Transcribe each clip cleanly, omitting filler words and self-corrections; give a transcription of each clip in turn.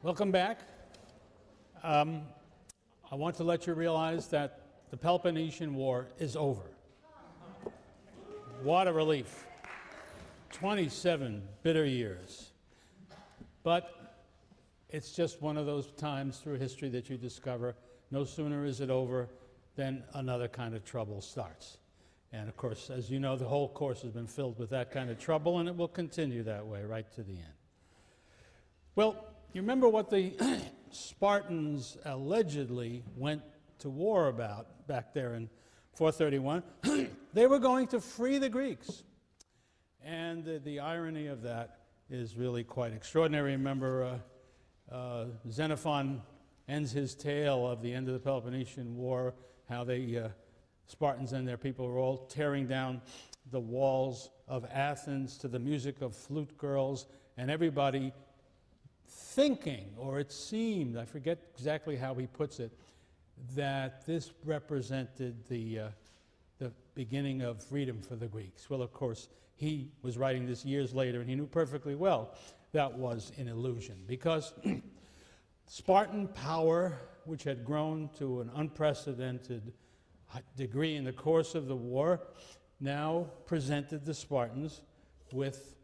Welcome back. I want to let you realize that the Peloponnesian War is over. What a relief. 27 bitter years. But it's just one of those times through history that you discover no sooner is it over than another kind of trouble starts. And of course, as you know, the whole course has been filled with that kind of trouble, and it will continue that way right to the end. Well, you remember what the Spartans allegedly went to war about back there in 431? They were going to free the Greeks. And the irony of that is really quite extraordinary. Remember, Xenophon ends his tale of the end of the Peloponnesian War, how the Spartans and their people were all tearing down the walls of Athens to the music of flute girls, and everybody thinking, or it seemed, I forget exactly how he puts it, that this represented the beginning of freedom for the Greeks. Well, of course, he was writing this years later, and he knew perfectly well that was an illusion, because Spartan power, which had grown to an unprecedented degree in the course of the war, now presented the Spartans with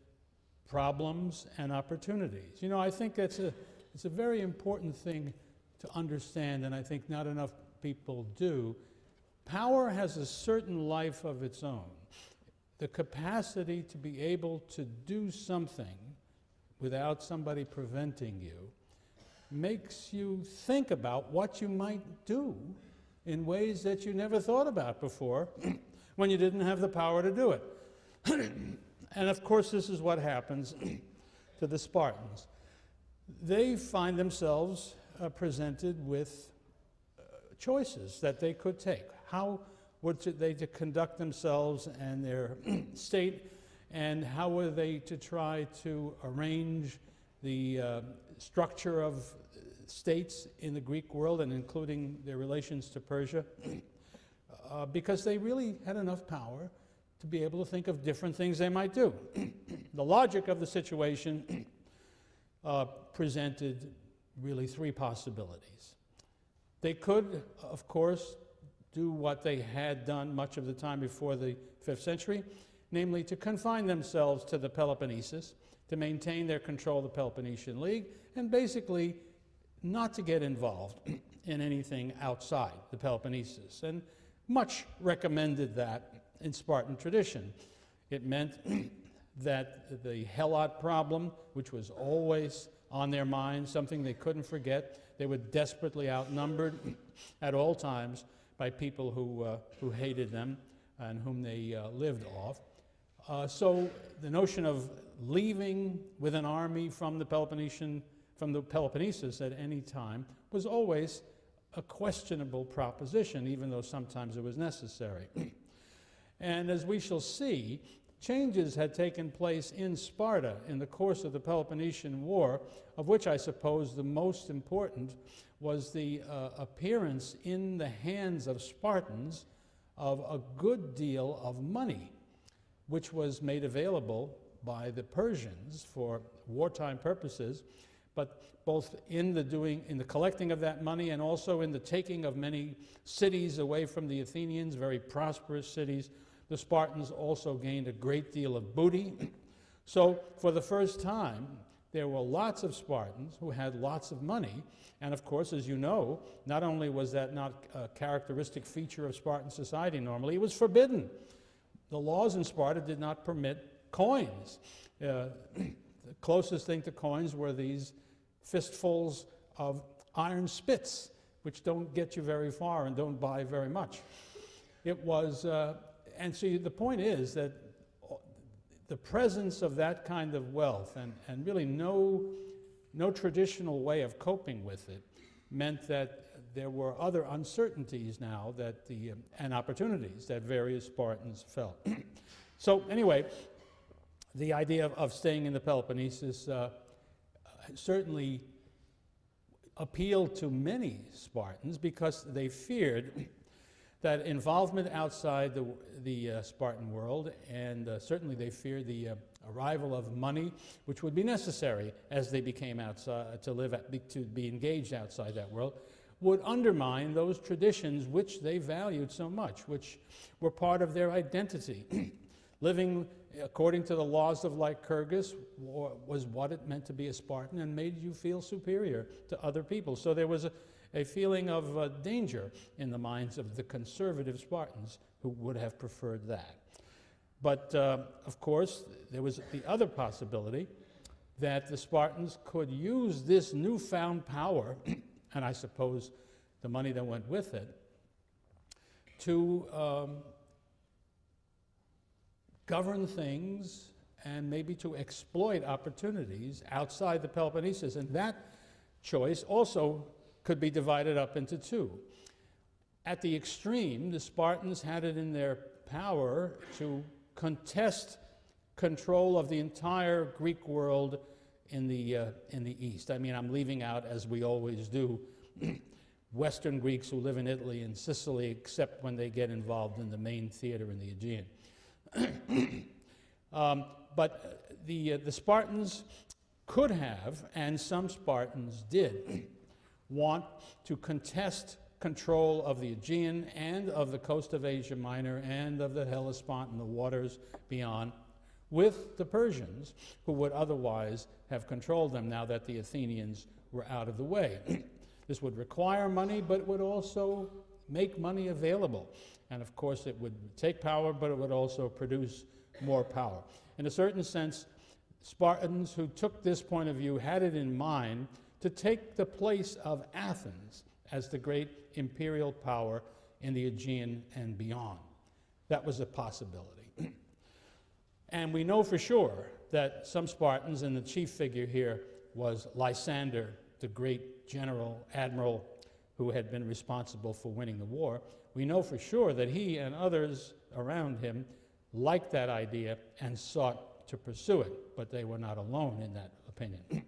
problems and opportunities. You know, I think it's a very important thing to understand, and I think not enough people do. Power has a certain life of its own. The capacity to be able to do something without somebody preventing you makes you think about what you might do in ways that you never thought about before when you didn't have the power to do it. And of course, this is what happens to the Spartans. They find themselves presented with choices that they could take. How were they to conduct themselves and their state, and how were they to try to arrange the structure of states in the Greek world, and including their relations to Persia, because they really had enough power to be able to think of different things they might do. The logic of the situation presented really three possibilities. They could, of course, do what they had done much of the time before the 5th century, namely to confine themselves to the Peloponnesus, to maintain their control of the Peloponnesian League, and basically not to get involved in anything outside the Peloponnesus. And much recommended that in Spartan tradition. It meant that the Helot problem, which was always on their minds, something they couldn't forget. They were desperately outnumbered at all times by people who hated them and whom they lived off. So the notion of leaving with an army from the Peloponnesus at any time was always a questionable proposition, even though sometimes it was necessary. And as we shall see, changes had taken place in Sparta in the course of the Peloponnesian War, of which I suppose the most important was the appearance in the hands of Spartans of a good deal of money, which was made available by the Persians for wartime purposes, but both in the collecting of that money and also in the taking of many cities away from the Athenians, very prosperous cities. The Spartans also gained a great deal of booty. So for the first time, there were lots of Spartans who had lots of money. And of course, as you know, not only was that not a characteristic feature of Spartan society normally, it was forbidden. The laws in Sparta did not permit coins. The closest thing to coins were these fistfuls of iron spits, which don't get you very far and don't buy very much. It was, and so the point is that the presence of that kind of wealth and really no traditional way of coping with it meant that there were other uncertainties now and opportunities that various Spartans felt. So anyway, the idea of staying in the Peloponnesus certainly appealed to many Spartans because they feared that involvement outside the Spartan world, and certainly they feared the arrival of money, which would be necessary as they became outside, to be engaged outside that world, would undermine those traditions which they valued so much, which were part of their identity. Living according to the laws of Lycurgus was what it meant to be a Spartan and made you feel superior to other people. So there was a feeling of danger in the minds of the conservative Spartans who would have preferred that. But of course, there was the other possibility that the Spartans could use this newfound power, and I suppose the money that went with it, to govern things and maybe to exploit opportunities outside the Peloponnesus. And that choice also could be divided up into two. At the extreme, the Spartans had it in their power to contest control of the entire Greek world in the East. I mean, I'm leaving out, as we always do, Western Greeks who live in Italy and Sicily, except when they get involved in the main theater in the Aegean. But the Spartans could have, and some Spartans did, want to contest control of the Aegean and of the coast of Asia Minor and of the Hellespont and the waters beyond with the Persians, who would otherwise have controlled them now that the Athenians were out of the way. This would require money, but it would also make money available. And of course, it would take power, but it would also produce more power. In a certain sense, Spartans who took this point of view had it in mind to take the place of Athens as the great imperial power in the Aegean and beyond. That was a possibility. And we know for sure that some Spartans, and the chief figure here was Lysander, the great general, admiral, who had been responsible for winning the war. We know for sure that he and others around him liked that idea and sought to pursue it, but they were not alone in that opinion.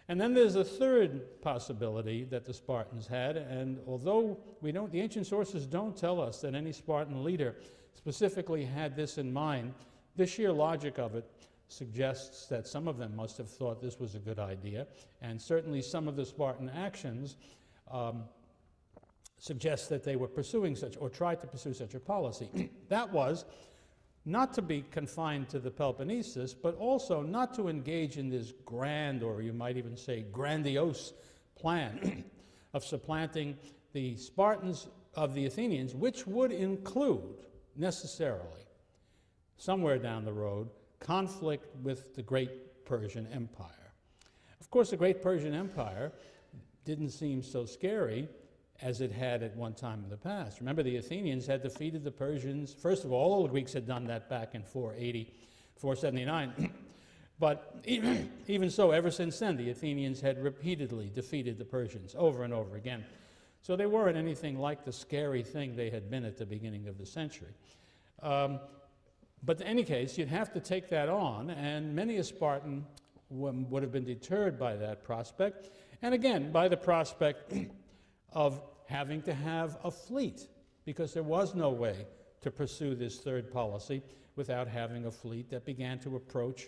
And then there's a third possibility that the Spartans had, and although the ancient sources don't tell us that any Spartan leader specifically had this in mind, the sheer logic of it suggests that some of them must have thought this was a good idea, and certainly some of the Spartan actions suggest that they were pursuing such, or tried to pursue such a policy. That was not to be confined to the Peloponnesus, but also not to engage in this grand, or you might even say grandiose, plan of supplanting the Spartans of the Athenians, which would include necessarily, somewhere down the road, conflict with the great Persian Empire. Of course, the great Persian Empire didn't seem so scary as it had at one time in the past. Remember, the Athenians had defeated the Persians. First of all the Greeks had done that back in 480, 479. But even so, ever since then, the Athenians had repeatedly defeated the Persians over and over again. So they weren't anything like the scary thing they had been at the beginning of the century. But in any case, you'd have to take that on, and many a Spartan would have been deterred by that prospect, and again, by the prospect of having to have a fleet, because there was no way to pursue this third policy without having a fleet that began to approach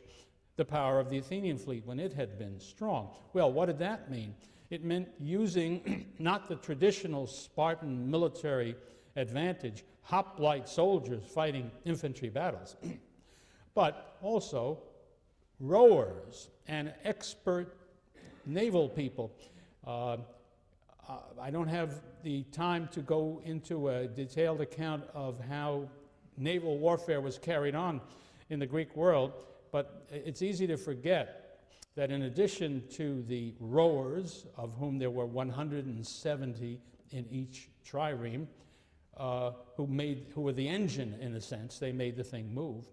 the power of the Athenian fleet when it had been strong. Well, what did that mean? It meant using not the traditional Spartan military advantage, hoplite soldiers fighting infantry battles, but also rowers and expert naval people. I don't have the time to go into a detailed account of how naval warfare was carried on in the Greek world, but it's easy to forget that in addition to the rowers, of whom there were 170 in each trireme, who were the engine, in a sense, they made the thing move,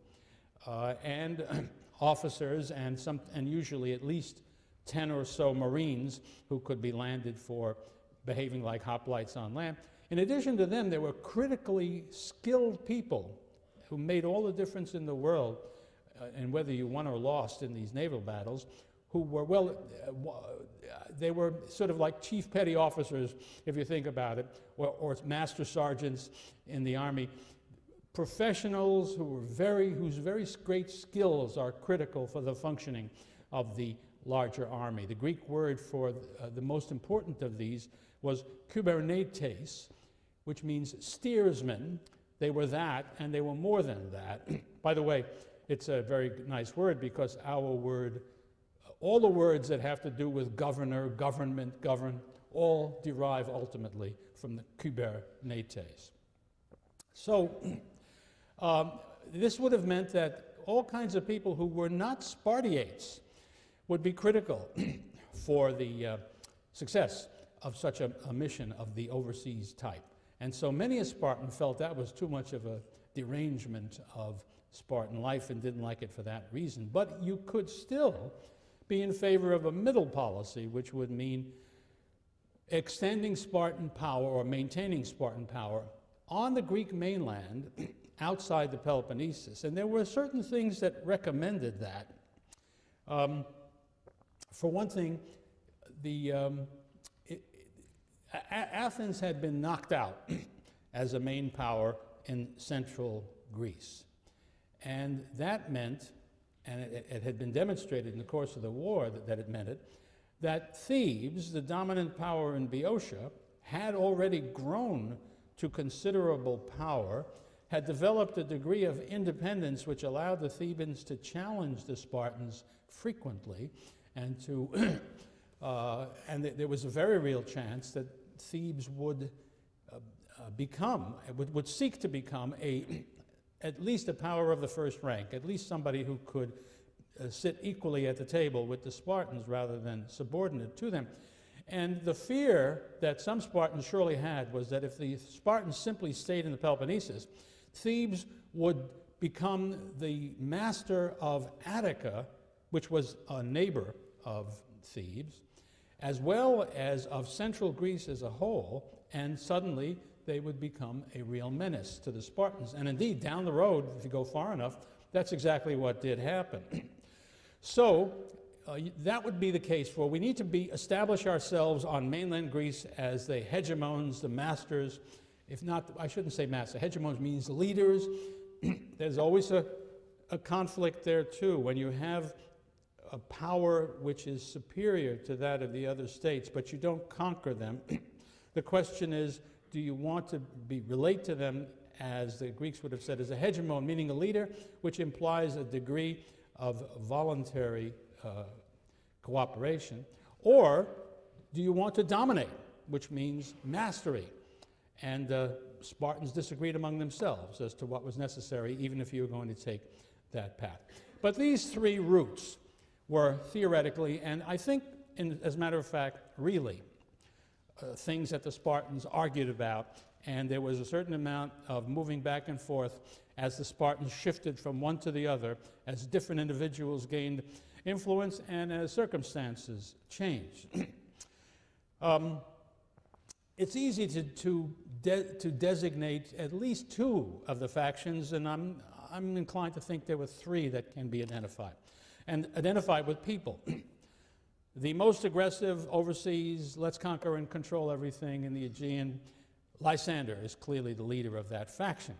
and officers and usually at least 10 or so Marines who could be landed for behaving like hoplites on land. In addition to them, there were critically skilled people who made all the difference in the world, and whether you won or lost in these naval battles, who were, they were sort of like chief petty officers, if you think about it, or master sergeants in the army, professionals whose very great skills are critical for the functioning of the larger army. The Greek word for the most important of these was kubernetes, which means steersman. They were that, and they were more than that. By the way, it's a very nice word because our word, all the words that have to do with governor, government, govern, all derive ultimately from the kubernetes. So this would have meant that all kinds of people who were not Spartiates would be critical for the success of such a mission of the overseas type. And so many a Spartan felt that was too much of a derangement of Spartan life and didn't like it for that reason. But you could still be in favor of a middle policy, which would mean extending Spartan power or maintaining Spartan power on the Greek mainland outside the Peloponnesus. And there were certain things that recommended that. For one thing, Athens had been knocked out as a main power in central Greece. And that meant, and it had been demonstrated in the course of the war that it meant it, that Thebes, the dominant power in Boeotia, had already grown to considerable power, had developed a degree of independence which allowed the Thebans to challenge the Spartans frequently, and to there was a very real chance that Thebes would would seek to become at least a power of the first rank, at least somebody who could sit equally at the table with the Spartans rather than subordinate to them. And the fear that some Spartans surely had was that if the Spartans simply stayed in the Peloponnesus, Thebes would become the master of Attica, which was a neighbor of Thebes, as well as of central Greece as a whole, and suddenly they would become a real menace to the Spartans. And indeed, down the road, if you go far enough, that's exactly what did happen. So that would be the case for we need to establish ourselves on mainland Greece as the hegemons, the masters. If not, I shouldn't say master. Hegemons means leaders. There's always a conflict there too. When you have a power which is superior to that of the other states, but you don't conquer them, the question is, do you want to relate to them, as the Greeks would have said, as a hegemon, meaning a leader, which implies a degree of voluntary cooperation, or do you want to dominate, which means mastery? And Spartans disagreed among themselves as to what was necessary, even if you were going to take that path. But these three routes were theoretically, and I think, as a matter of fact, really, things that the Spartans argued about, and there was a certain amount of moving back and forth as the Spartans shifted from one to the other, as different individuals gained influence and as circumstances changed. It's easy to designate at least two of the factions, and I'm inclined to think there were three that can be identified, and identified with people. The most aggressive overseas, let's conquer and control everything in the Aegean, Lysander is clearly the leader of that faction.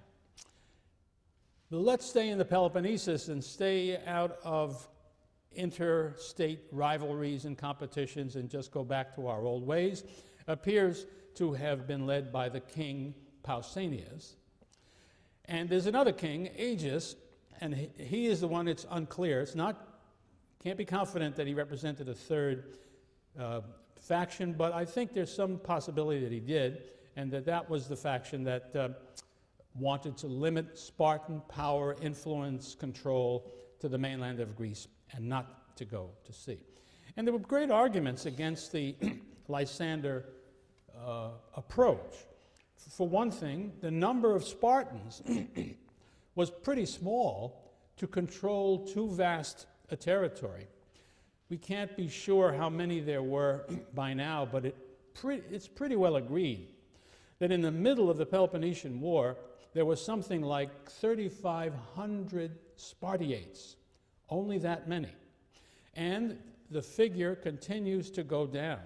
But let's stay in the Peloponnesus and stay out of interstate rivalries and competitions and just go back to our old ways, appears to have been led by the king Pausanias. And there's another king, Agis, and he is the one that's unclear. It's not, can't be confident that he represented a third faction, but I think there's some possibility that he did, and that was the faction that wanted to limit Spartan power, influence, control to the mainland of Greece and not to go to sea. And there were great arguments against the Lysander approach. For one thing, the number of Spartans was pretty small to control too vast a territory. We can't be sure how many there were by now, but it's pretty well agreed that in the middle of the Peloponnesian War, there was something like 3,500 Spartiates, only that many. And the figure continues to go down.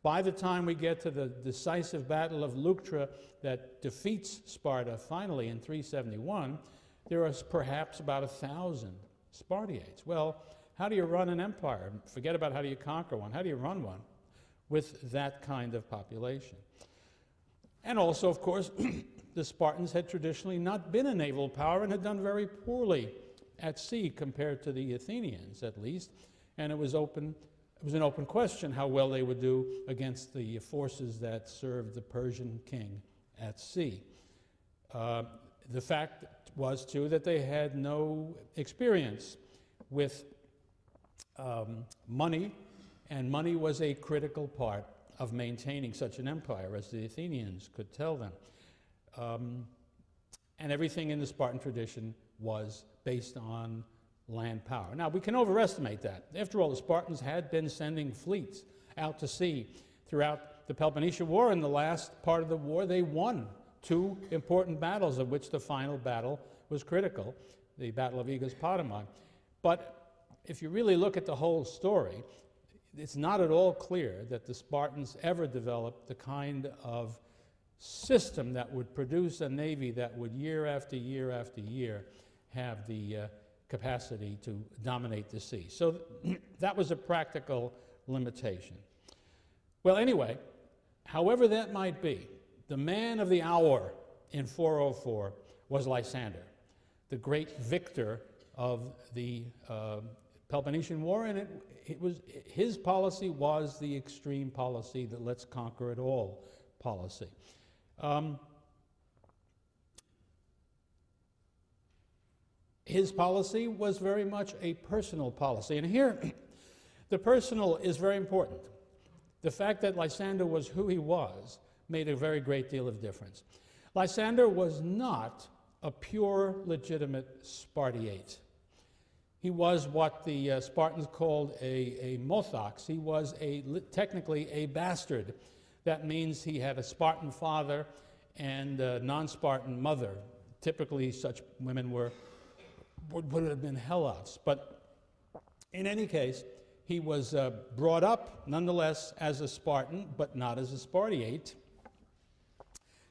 By the time we get to the decisive battle of Leuctra that defeats Sparta finally in 371, there are perhaps about 1,000 Spartiates. Well, how do you run an empire? Forget about how do you conquer one. How do you run one with that kind of population? And also, of course, the Spartans had traditionally not been a naval power and had done very poorly at sea compared to the Athenians, at least. And it was an open question how well they would do against the forces that served the Persian king at sea. The fact was, too, that they had no experience with money, and money was a critical part of maintaining such an empire, as the Athenians could tell them. And everything in the Spartan tradition was based on land power. Now, we can overestimate that. After all, the Spartans had been sending fleets out to sea throughout the Peloponnesian War. In the last part of the war, they won 2 important battles, of which the final battle was critical, the Battle of Aegospotami. But if you really look at the whole story, it's not at all clear that the Spartans ever developed the kind of system that would produce a navy that would year after year after year have the capacity to dominate the sea. So that was a practical limitation. Well, anyway, however that might be, the man of the hour in 404 was Lysander, the great victor of the Peloponnesian War, and his policy was the extreme policy, the let's conquer it all policy. His policy was very much a personal policy, and here the personal is very important. The fact that Lysander was who he was made a very great deal of difference. Lysander was not a pure, legitimate Spartiate. He was what the Spartans called a mothox. He was technically a bastard. That means he had a Spartan father and a non-Spartan mother. Typically, such women would have been helots. But in any case, he was brought up, nonetheless, as a Spartan, but not as a Spartiate.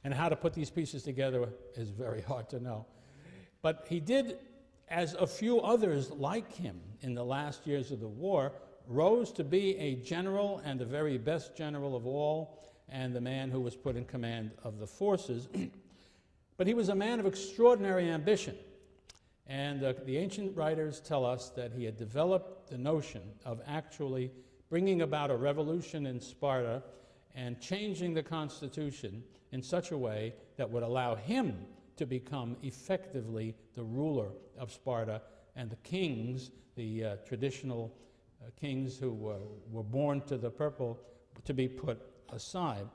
And how to put these pieces together is very hard to know. But he did, as a few others like him in the last years of the war, rose to be a general, and the very best general of all, and the man who was put in command of the forces. But he was a man of extraordinary ambition. And the ancient writers tell us that he had developed the notion of actually bringing about a revolution in Sparta and changing the constitution in such a way that would allow him to become effectively the ruler of Sparta, and the kings, the traditional kings who were born to the purple, to be put aside.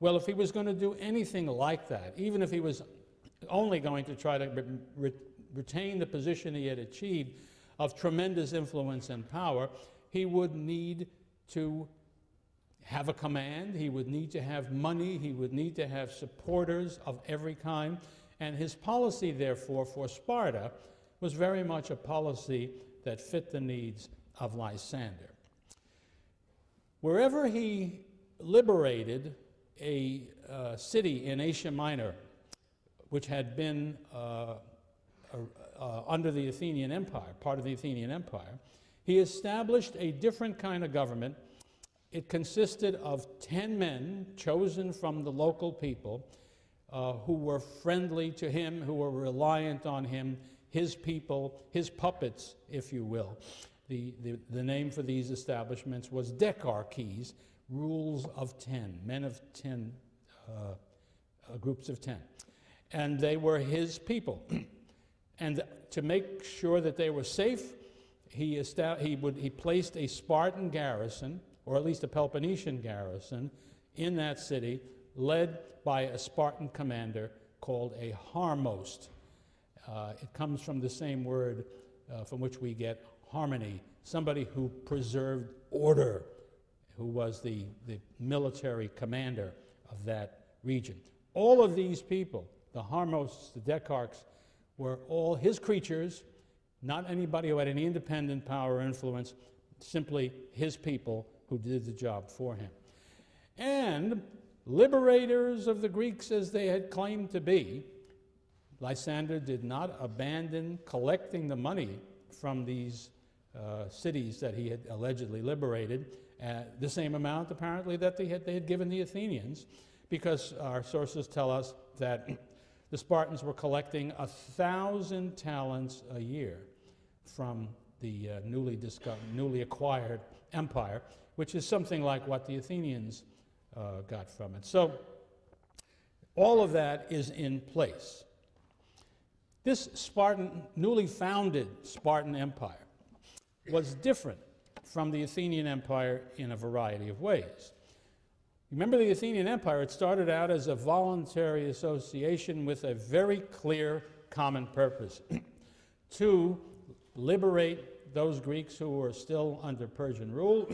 Well, if he was going to do anything like that, even if he was only going to try to retain the position he had achieved of tremendous influence and power, he would need to have a command, he would need to have money, he would need to have supporters of every kind, and his policy, therefore, for Sparta was very much a policy that fit the needs of Lysander. Wherever he liberated a city in Asia Minor, which had been under the Athenian Empire, part of the Athenian Empire, he established a different kind of government. It consisted of 10 men chosen from the local people who were friendly to him, who were reliant on him, his people, his puppets, if you will. The name for these establishments was decarchies, rules of 10, men of 10, groups of 10. And they were his people. And to make sure that they were safe, he placed a Spartan garrison, or at least a Peloponnesian garrison, in that city, led by a Spartan commander called a harmost. It comes from the same word from which we get harmony, somebody who preserved order, who was the military commander of that region. All of these people, the harmosts, the decarchs, were all his creatures, not anybody who had any independent power or influence, simply his people who did the job for him. And liberators of the Greeks as they had claimed to be, Lysander did not abandon collecting the money from these cities that he had allegedly liberated, the same amount apparently that they had given the Athenians, because our sources tell us that the Spartans were collecting 1,000 talents a year from the newly acquired empire, which is something like what the Athenians got from it. So all of that is in place. This newly founded Spartan Empire was different from the Athenian Empire in a variety of ways. Remember the Athenian Empire, it started out as a voluntary association with a very clear common purpose, to liberate those Greeks who were still under Persian rule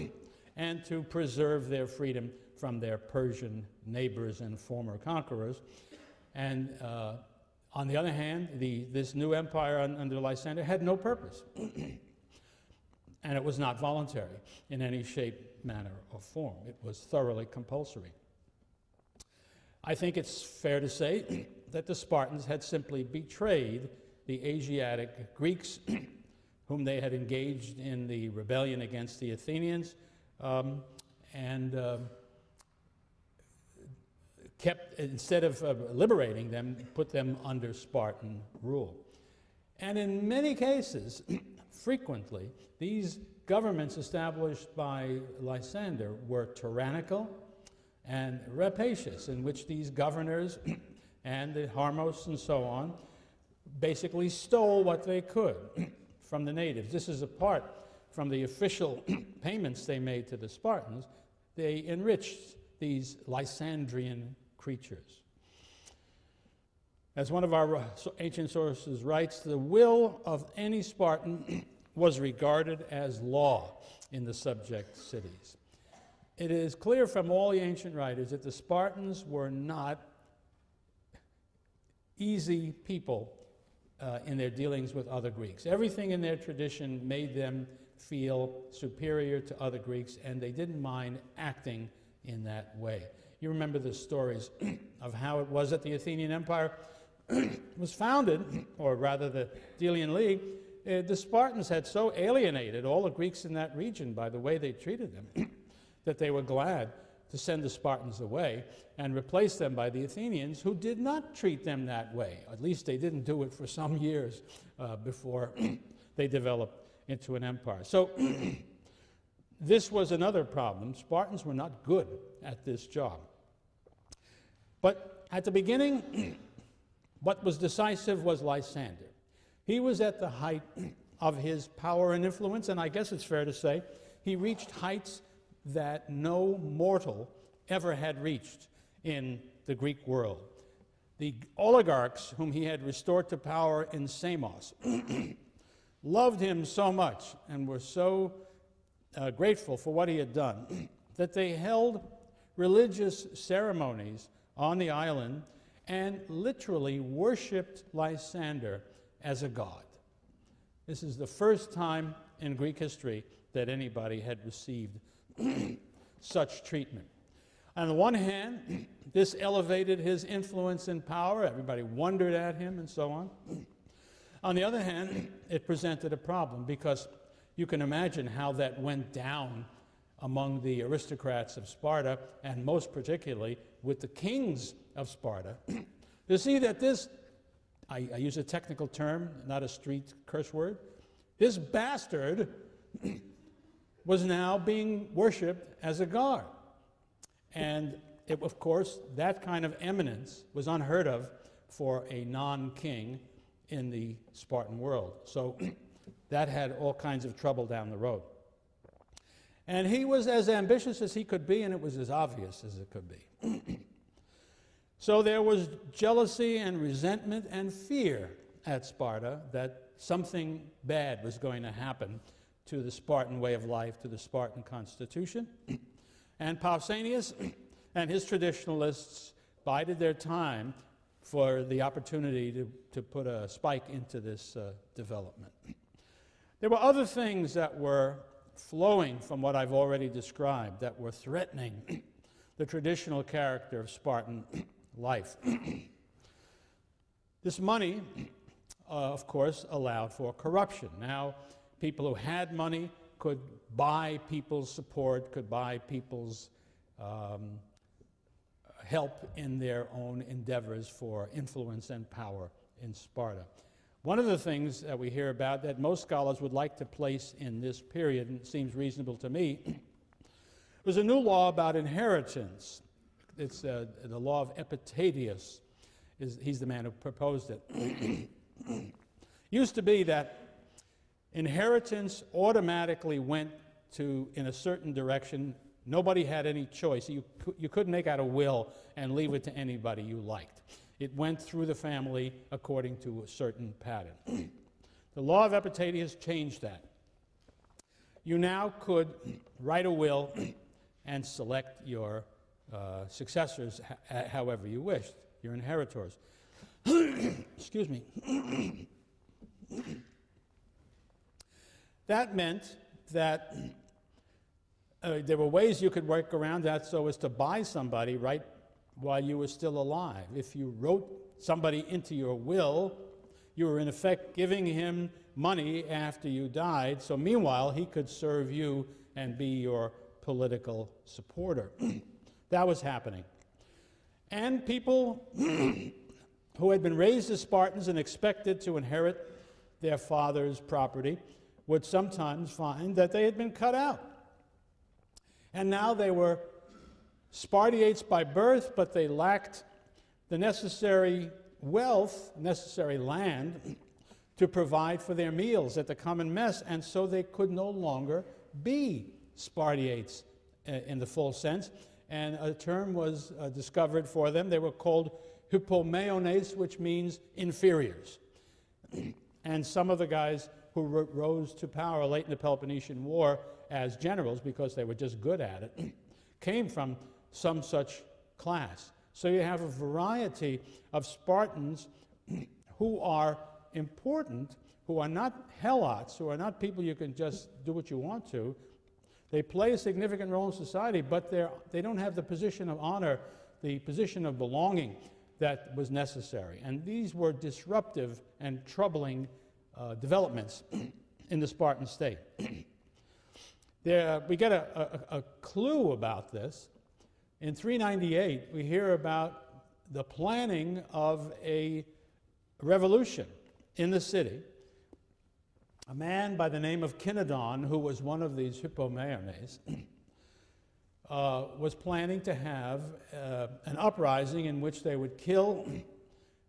and to preserve their freedom from their Persian neighbors and former conquerors. And on the other hand, this new empire under Lysander had no purpose. And it was not voluntary in any shape, manner, or form. It was thoroughly compulsory. I think it's fair to say that the Spartans had simply betrayed the Asiatic Greeks whom they had engaged in the rebellion against the Athenians, and instead of liberating them, put them under Spartan rule. And in many cases, frequently, these governments established by Lysander were tyrannical and rapacious, in which these governors and the Harmos and so on basically stole what they could from the natives. This is apart from the official payments they made to the Spartans. They enriched these Lysandrian creatures. As one of our ancient sources writes, the will of any Spartan was regarded as law in the subject cities. It is clear from all the ancient writers that the Spartans were not easy people in their dealings with other Greeks. Everything in their tradition made them feel superior to other Greeks, and they didn't mind acting in that way. You remember the stories of how it was that the Athenian Empire was founded, or rather the Delian League. The Spartans had so alienated all the Greeks in that region by the way they treated them that they were glad to send the Spartans away and replace them by the Athenians, who did not treat them that way. At least they didn't do it for some years before they developed into an empire. So this was another problem. Spartans were not good at this job. But at the beginning, what was decisive was Lysander. He was at the height of his power and influence, and I guess it's fair to say he reached heights that no mortal ever had reached in the Greek world. The oligarchs whom he had restored to power in Samos loved him so much and were so grateful for what he had done that they held religious ceremonies on the island and literally worshipped Lysander as a god. This is the first time in Greek history that anybody had received such treatment. On the one hand, this elevated his influence and power. Everybody wondered at him and so on. On the other hand, it presented a problem, because you can imagine how that went down among the aristocrats of Sparta, and most particularly with the kings of Sparta. You see that this, I use a technical term, not a street curse word, this bastard was now being worshipped as a god. And it, of course, that kind of eminence was unheard of for a non-king in the Spartan world. So that had all kinds of trouble down the road. And he was as ambitious as he could be, and it was as obvious as it could be. So there was jealousy and resentment and fear at Sparta that something bad was going to happen to the Spartan way of life, to the Spartan constitution. And Pausanias and his traditionalists bided their time for the opportunity to put a spike into this development. There were other things that were flowing from what I've already described that were threatening the traditional character of Spartan life. This money, of course, allowed for corruption. Now, people who had money could buy people's support, could buy people's help in their own endeavors for influence and power in Sparta. One of the things that we hear about that most scholars would like to place in this period, and it seems reasonable to me, was a new law about inheritance. It's the law of Epitaphius. He's the man who proposed it. Used to be that inheritance automatically went in a certain direction. Nobody had any choice. You couldn't make out a will and leave it to anybody you liked. It went through the family according to a certain pattern. The law of Epitaphius changed that. You now could write a will and select your successors however you wished, your inheritors. Excuse me. That meant that there were ways you could work around that so as to buy somebody right while you were still alive. If you wrote somebody into your will, you were in effect giving him money after you died, so meanwhile he could serve you and be your political supporter. That was happening. And people who had been raised as Spartans and expected to inherit their father's property would sometimes find that they had been cut out. And now they were Spartiates by birth, but they lacked the necessary wealth, necessary land, to provide for their meals at the common mess, and so they could no longer be Spartiates in the full sense. And a term was discovered for them. They were called hypomeones, which means inferiors. And some of the guys who rose to power late in the Peloponnesian War as generals, because they were just good at it, came from some such class. So you have a variety of Spartans who are important, who are not helots, who are not people you can just do what you want to. They play a significant role in society, but they don't have the position of honor, the position of belonging that was necessary. And these were disruptive and troubling developments in the Spartan state. We get a clue about this. In 398, we hear about the planning of a revolution in the city. A man by the name of Kinedon, who was one of these hypomeones, was planning to have an uprising in which they would kill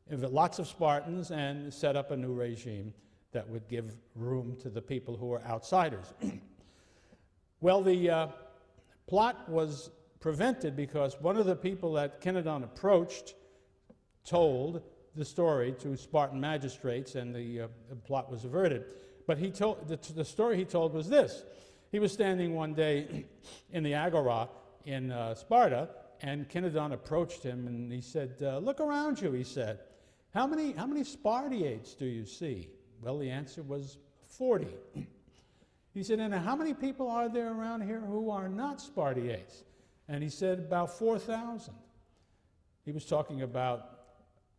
lots of Spartans and set up a new regime that would give room to the people who were outsiders. Well, the plot was prevented because one of the people that Kinedon approached told the story to Spartan magistrates, and the plot was averted. But he told, the story he told was this. He was standing one day in the agora in Sparta, and Kinedon approached him, and he said, look around you, he said. How many Spartiates do you see? Well, the answer was 40. He said, and how many people are there around here who are not Spartiates? And he said, about 4,000. He was talking about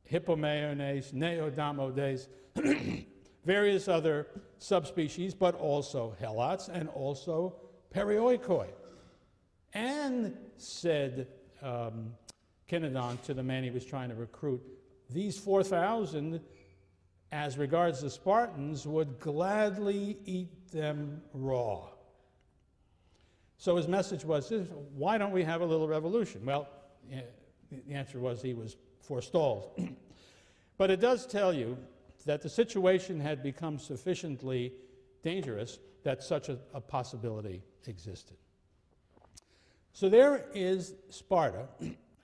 hippomeones, neodamodes, various other subspecies, but also helots and also perioikoi. And said Kinedon to the man he was trying to recruit, these 4,000, as regards the Spartans, would gladly eat them raw. So his message was, why don't we have a little revolution? Well, the answer was he was forestalled. But it does tell you that the situation had become sufficiently dangerous that such a possibility existed. So there is Sparta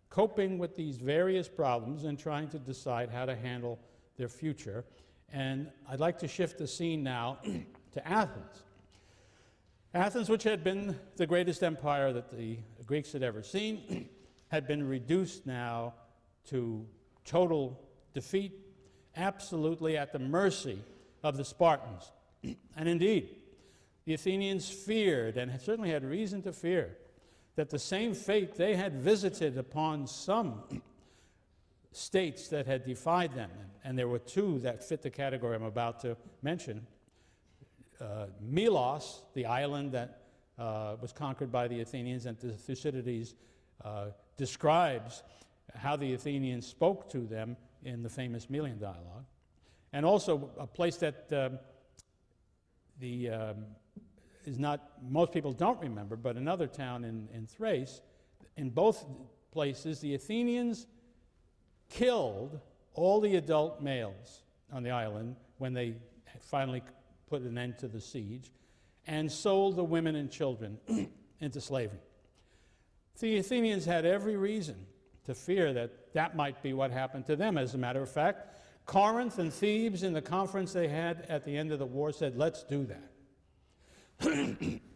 coping with these various problems and trying to decide how to handle their future. And I'd like to shift the scene now to Athens. Athens, which had been the greatest empire that the Greeks had ever seen, had been reduced now to total defeat, absolutely at the mercy of the Spartans. And indeed, the Athenians feared, and certainly had reason to fear, that the same fate they had visited upon some states that had defied them, and there were two that fit the category I'm about to mention. Milos, the island that was conquered by the Athenians, and Thucydides describes how the Athenians spoke to them in the famous Melian dialogue. And also a place that is not, most people don't remember, but another town in Thrace. In both places, the Athenians killed all the adult males on the island when they finally put an end to the siege, and sold the women and children into slavery. The Athenians had every reason to fear that that might be what happened to them. As a matter of fact, Corinth and Thebes, in the conference they had at the end of the war, said, let's do that.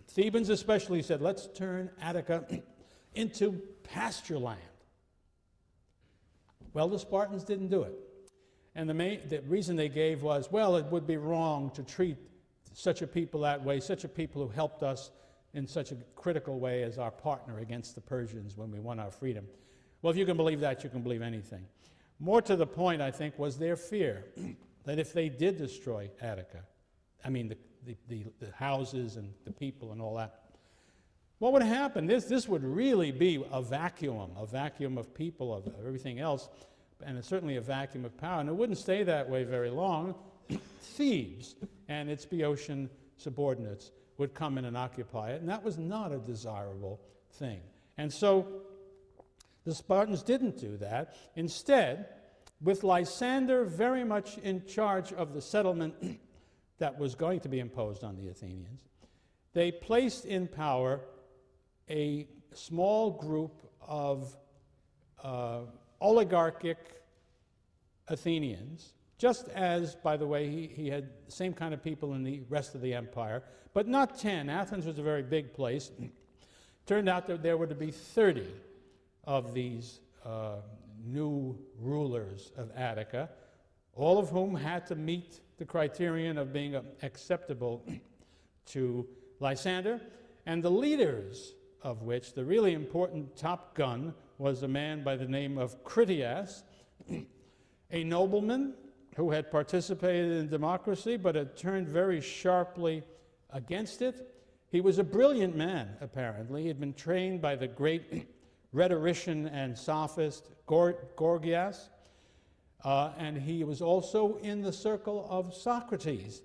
Thebans especially said, let's turn Attica into pasture land. Well, the Spartans didn't do it. And the reason they gave was, well, it would be wrong to treat such a people that way, such a people who helped us in such a critical way as our partner against the Persians when we won our freedom. Well, if you can believe that, you can believe anything. More to the point, I think, was their fear that if they did destroy Attica, I mean the houses and the people and all that, what would happen? This would really be a vacuum of people, of everything else, and certainly a vacuum of power. And it wouldn't stay that way very long. Thebes and its Boeotian subordinates would come in and occupy it, and that was not a desirable thing. And so the Spartans didn't do that. Instead, with Lysander very much in charge of the settlement that was going to be imposed on the Athenians, they placed in power a small group of oligarchic Athenians, just as, by the way, he had the same kind of people in the rest of the empire, but not 10. Athens was a very big place. Turned out that there were to be 30 of these new rulers of Attica, all of whom had to meet the criterion of being acceptable to Lysander, and the leaders of which, the really important top gun, was a man by the name of Kritija, a nobleman who had participated in democracy but had turned very sharply against it. He was a brilliant man, apparently. He had been trained by the great rhetorician and sophist Gorgias, and he was also in the circle of Socrates,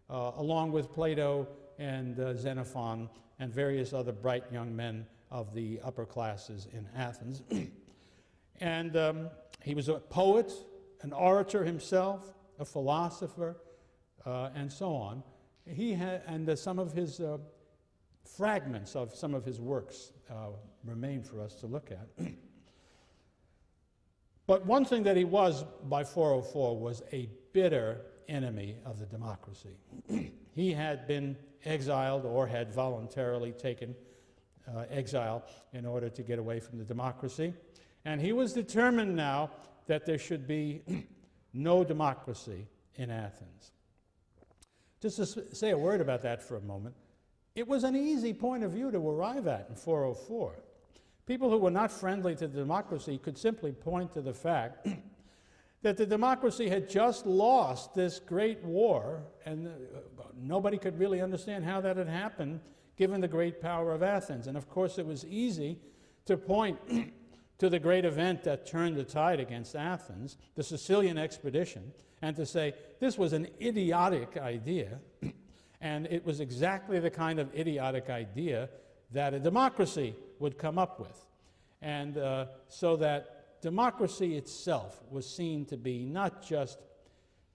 along with Plato and Xenophon and various other bright young men of the upper classes in Athens. And he was a poet, an orator himself, a philosopher, and so on. He had, and some of his fragments of some of his works remain for us to look at. But one thing that he was by 404 was a bitter enemy of the democracy. He had been exiled or had voluntarily taken exile in order to get away from the democracy. And he was determined now that there should be no democracy in Athens. Just to say a word about that for a moment, it was an easy point of view to arrive at in 404. People who were not friendly to democracy could simply point to the fact that the democracy had just lost this great war, and nobody could really understand how that had happened, given the great power of Athens. And of course, it was easy to point to the great event that turned the tide against Athens, the Sicilian expedition, and to say this was an idiotic idea, and it was exactly the kind of idiotic idea that a democracy would come up with. And so that democracy itself was seen to be not just,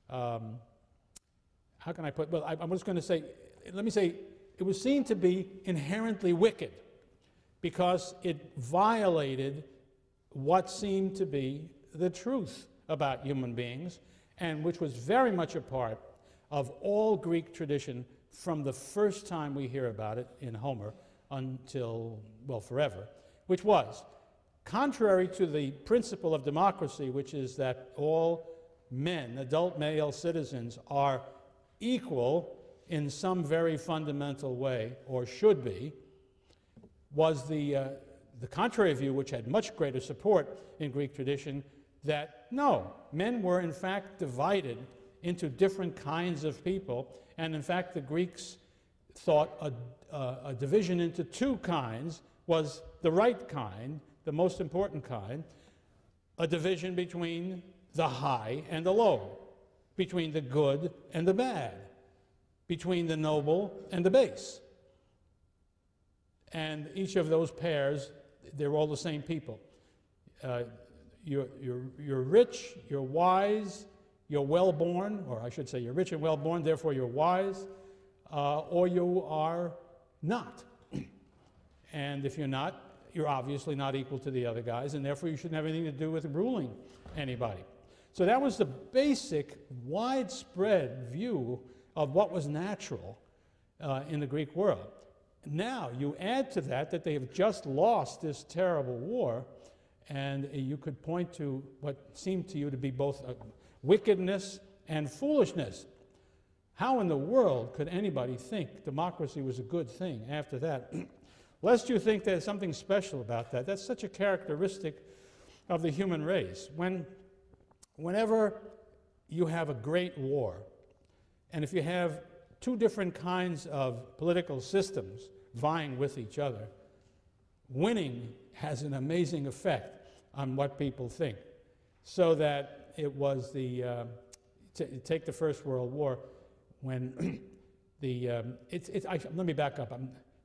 how can I put, well, I'm just going to say, let me say, it was seen to be inherently wicked because it violated what seemed to be the truth about human beings, and which was very much a part of all Greek tradition from the first time we hear about it in Homer until, well, forever, which was, contrary to the principle of democracy, which is that all men, adult male citizens, are equal in some very fundamental way, or should be, was the the contrary view, which had much greater support in Greek tradition, that no, men were in fact divided into different kinds of people, and in fact the Greeks thought a division into two kinds was the right kind, the most important kind, a division between the high and the low, between the good and the bad, between the noble and the base. And each of those pairs, they're all the same people. You're rich, you're wise, you're well-born, or I should say you're rich and well-born, therefore you're wise, or you are not. And if you're not, you're obviously not equal to the other guys, and therefore you shouldn't have anything to do with ruling anybody. So that was the basic, widespread view of what was natural in the Greek world. Now, you add to that that they have just lost this terrible war, and you could point to what seemed to you to be both wickedness and foolishness. How in the world could anybody think democracy was a good thing after that? Lest you think there's something special about that. That's such a characteristic of the human race. Whenever you have a great war, and if you have two different kinds of political systems vying with each other, winning has an amazing effect on what people think. So that it was take the First World War, when let me back up.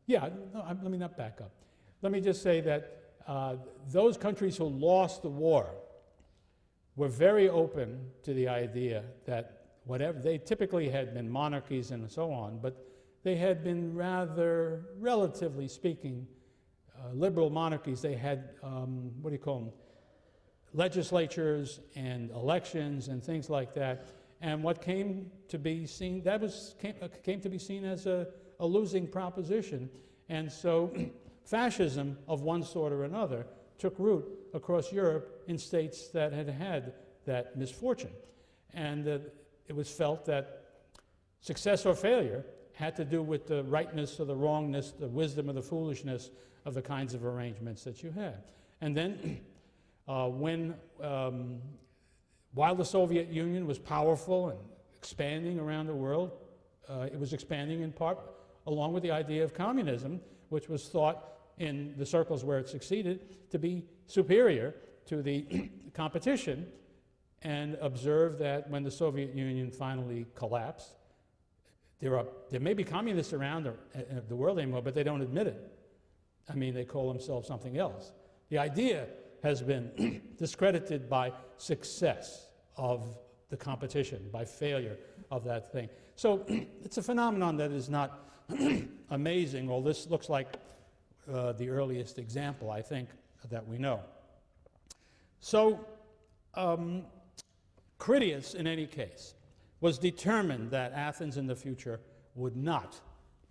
Let me not back up. Let me just say that those countries who lost the war were very open to the idea that whatever, they typically had been monarchies and so on, but they had been rather, relatively speaking, liberal monarchies. They had, what do you call them, legislatures and elections and things like that. And what came to be seen, came to be seen as a losing proposition. And so fascism of one sort or another took root across Europe in states that had had that misfortune. And it was felt that success or failure had to do with the rightness or the wrongness, the wisdom or the foolishness of the kinds of arrangements that you had. And then while the Soviet Union was powerful and expanding around the world, it was expanding in part along with the idea of communism, which was thought in the circles where it succeeded to be superior to the competition, and observed that when the Soviet Union finally collapsed, there may be communists around the world anymore, but they don't admit it. I mean, they call themselves something else. The idea has been discredited by success of the competition, by failure of that thing. So it's a phenomenon that is not amazing. Well, this looks like the earliest example, I think, that we know. So Critias, in any case, was determined that Athens in the future would not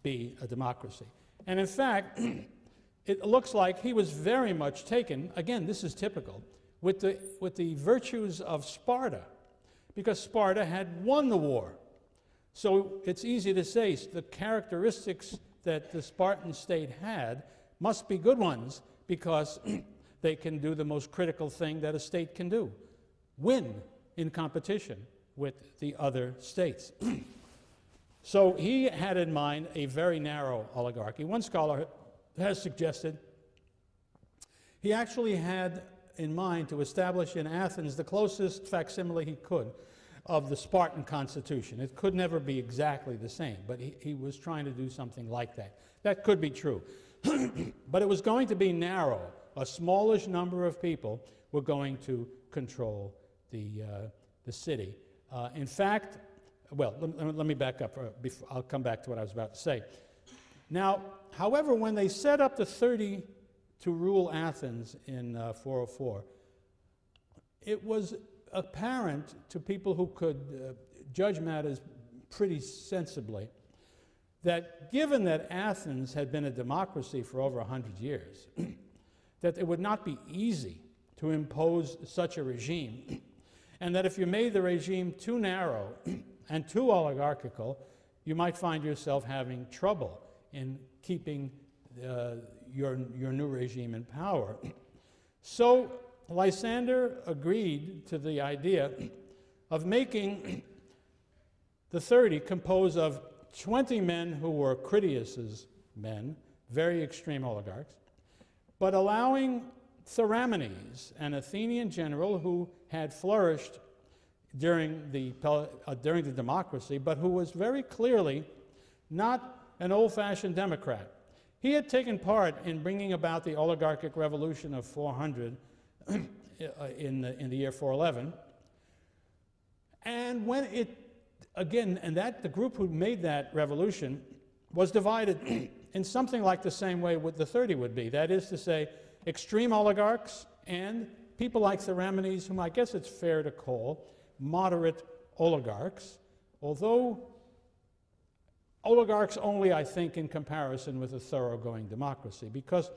be a democracy. And in fact, it looks like he was very much taken, again, this is typical, with the virtues of Sparta, because Sparta had won the war. So it's easy to say the characteristics that the Spartan state had must be good ones, because they can do the most critical thing that a state can do, win in competition with the other states. So he had in mind a very narrow oligarchy. One scholar has suggested he actually had in mind to establish in Athens the closest facsimile he could of the Spartan constitution. It could never be exactly the same, but he was trying to do something like that. That could be true. But it was going to be narrow. A smallish number of people were going to control the city. In fact, well, let me back up. I'll come back to what I was about to say. Now, however, when they set up the 30 to rule Athens in 404, it was apparent to people who could judge matters pretty sensibly that given that Athens had been a democracy for over 100 years, that it would not be easy to impose such a regime, and that if you made the regime too narrow and too oligarchical, you might find yourself having trouble in keeping your new regime in power. So Lysander agreed to the idea of making the 30 composed of 20 men who were Critias's men, very extreme oligarchs, but allowing Theramenes, an Athenian general who had flourished during the democracy, but who was very clearly not an old-fashioned democrat. He had taken part in bringing about the oligarchic revolution of 400 in the year 411, and when it again, and that the group who made that revolution was divided in something like the same way what the 30 would be. That is to say, extreme oligarchs and people like Theramenes, whom I guess it's fair to call moderate oligarchs, although oligarchs only, I think, in comparison with a thoroughgoing democracy. Because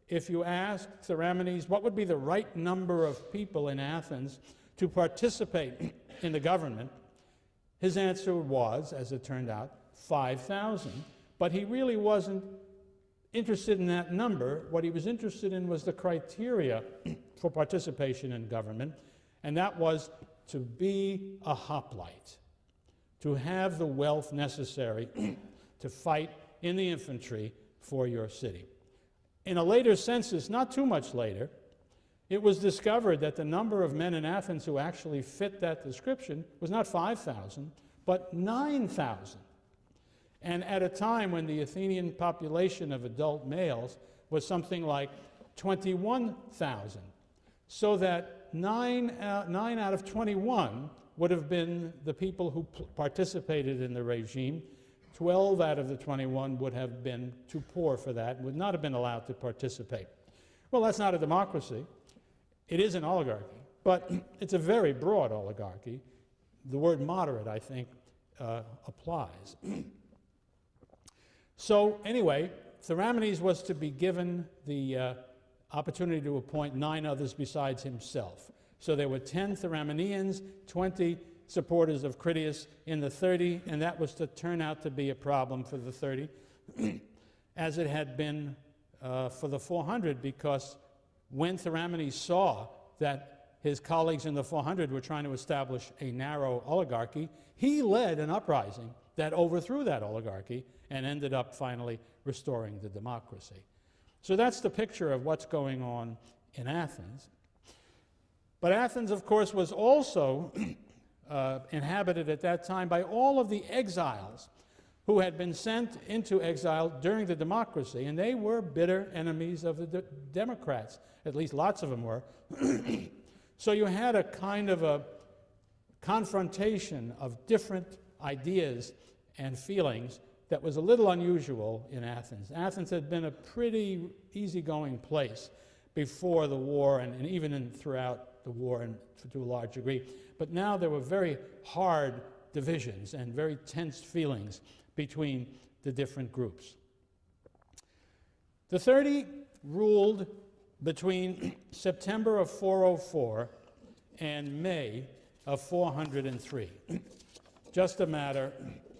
if you ask Theramenes what would be the right number of people in Athens to participate in the government, his answer was, as it turned out, 5,000. But he really wasn't interested in that number. What he was interested in was the criteria for participation in government, and that was to be a hoplite, to have the wealth necessary to fight in the infantry for your city. In a later census, not too much later, it was discovered that the number of men in Athens who actually fit that description was not 5,000, but 9,000. And at a time when the Athenian population of adult males was something like 21,000. So that 9 out of 21 would have been the people who participated in the regime. 12 out of the 21 would have been too poor for that and would not have been allowed to participate. Well, that's not a democracy. It is an oligarchy, but it's a very broad oligarchy. The word moderate, I think, applies. So anyway, Theramenes was to be given the opportunity to appoint 9 others besides himself. So there were 10 Therameneans, 20 supporters of Critias in the 30, and that was to turn out to be a problem for the 30, as it had been for the 400, because when Theramenes saw that his colleagues in the 400 were trying to establish a narrow oligarchy, he led an uprising that overthrew that oligarchy and ended up finally restoring the democracy. So that's the picture of what's going on in Athens. But Athens, of course, was also inhabited at that time by all of the exiles who had been sent into exile during the democracy, and they were bitter enemies of the Democrats. At least lots of them were. So you had a kind of a confrontation of different ideas and feelings that was a little unusual in Athens. Athens had been a pretty easygoing place before the war and even throughout the war and to a large degree. But now there were very hard divisions and very tense feelings between the different groups. The 30 ruled between September of 404 and May of 403. Just a matter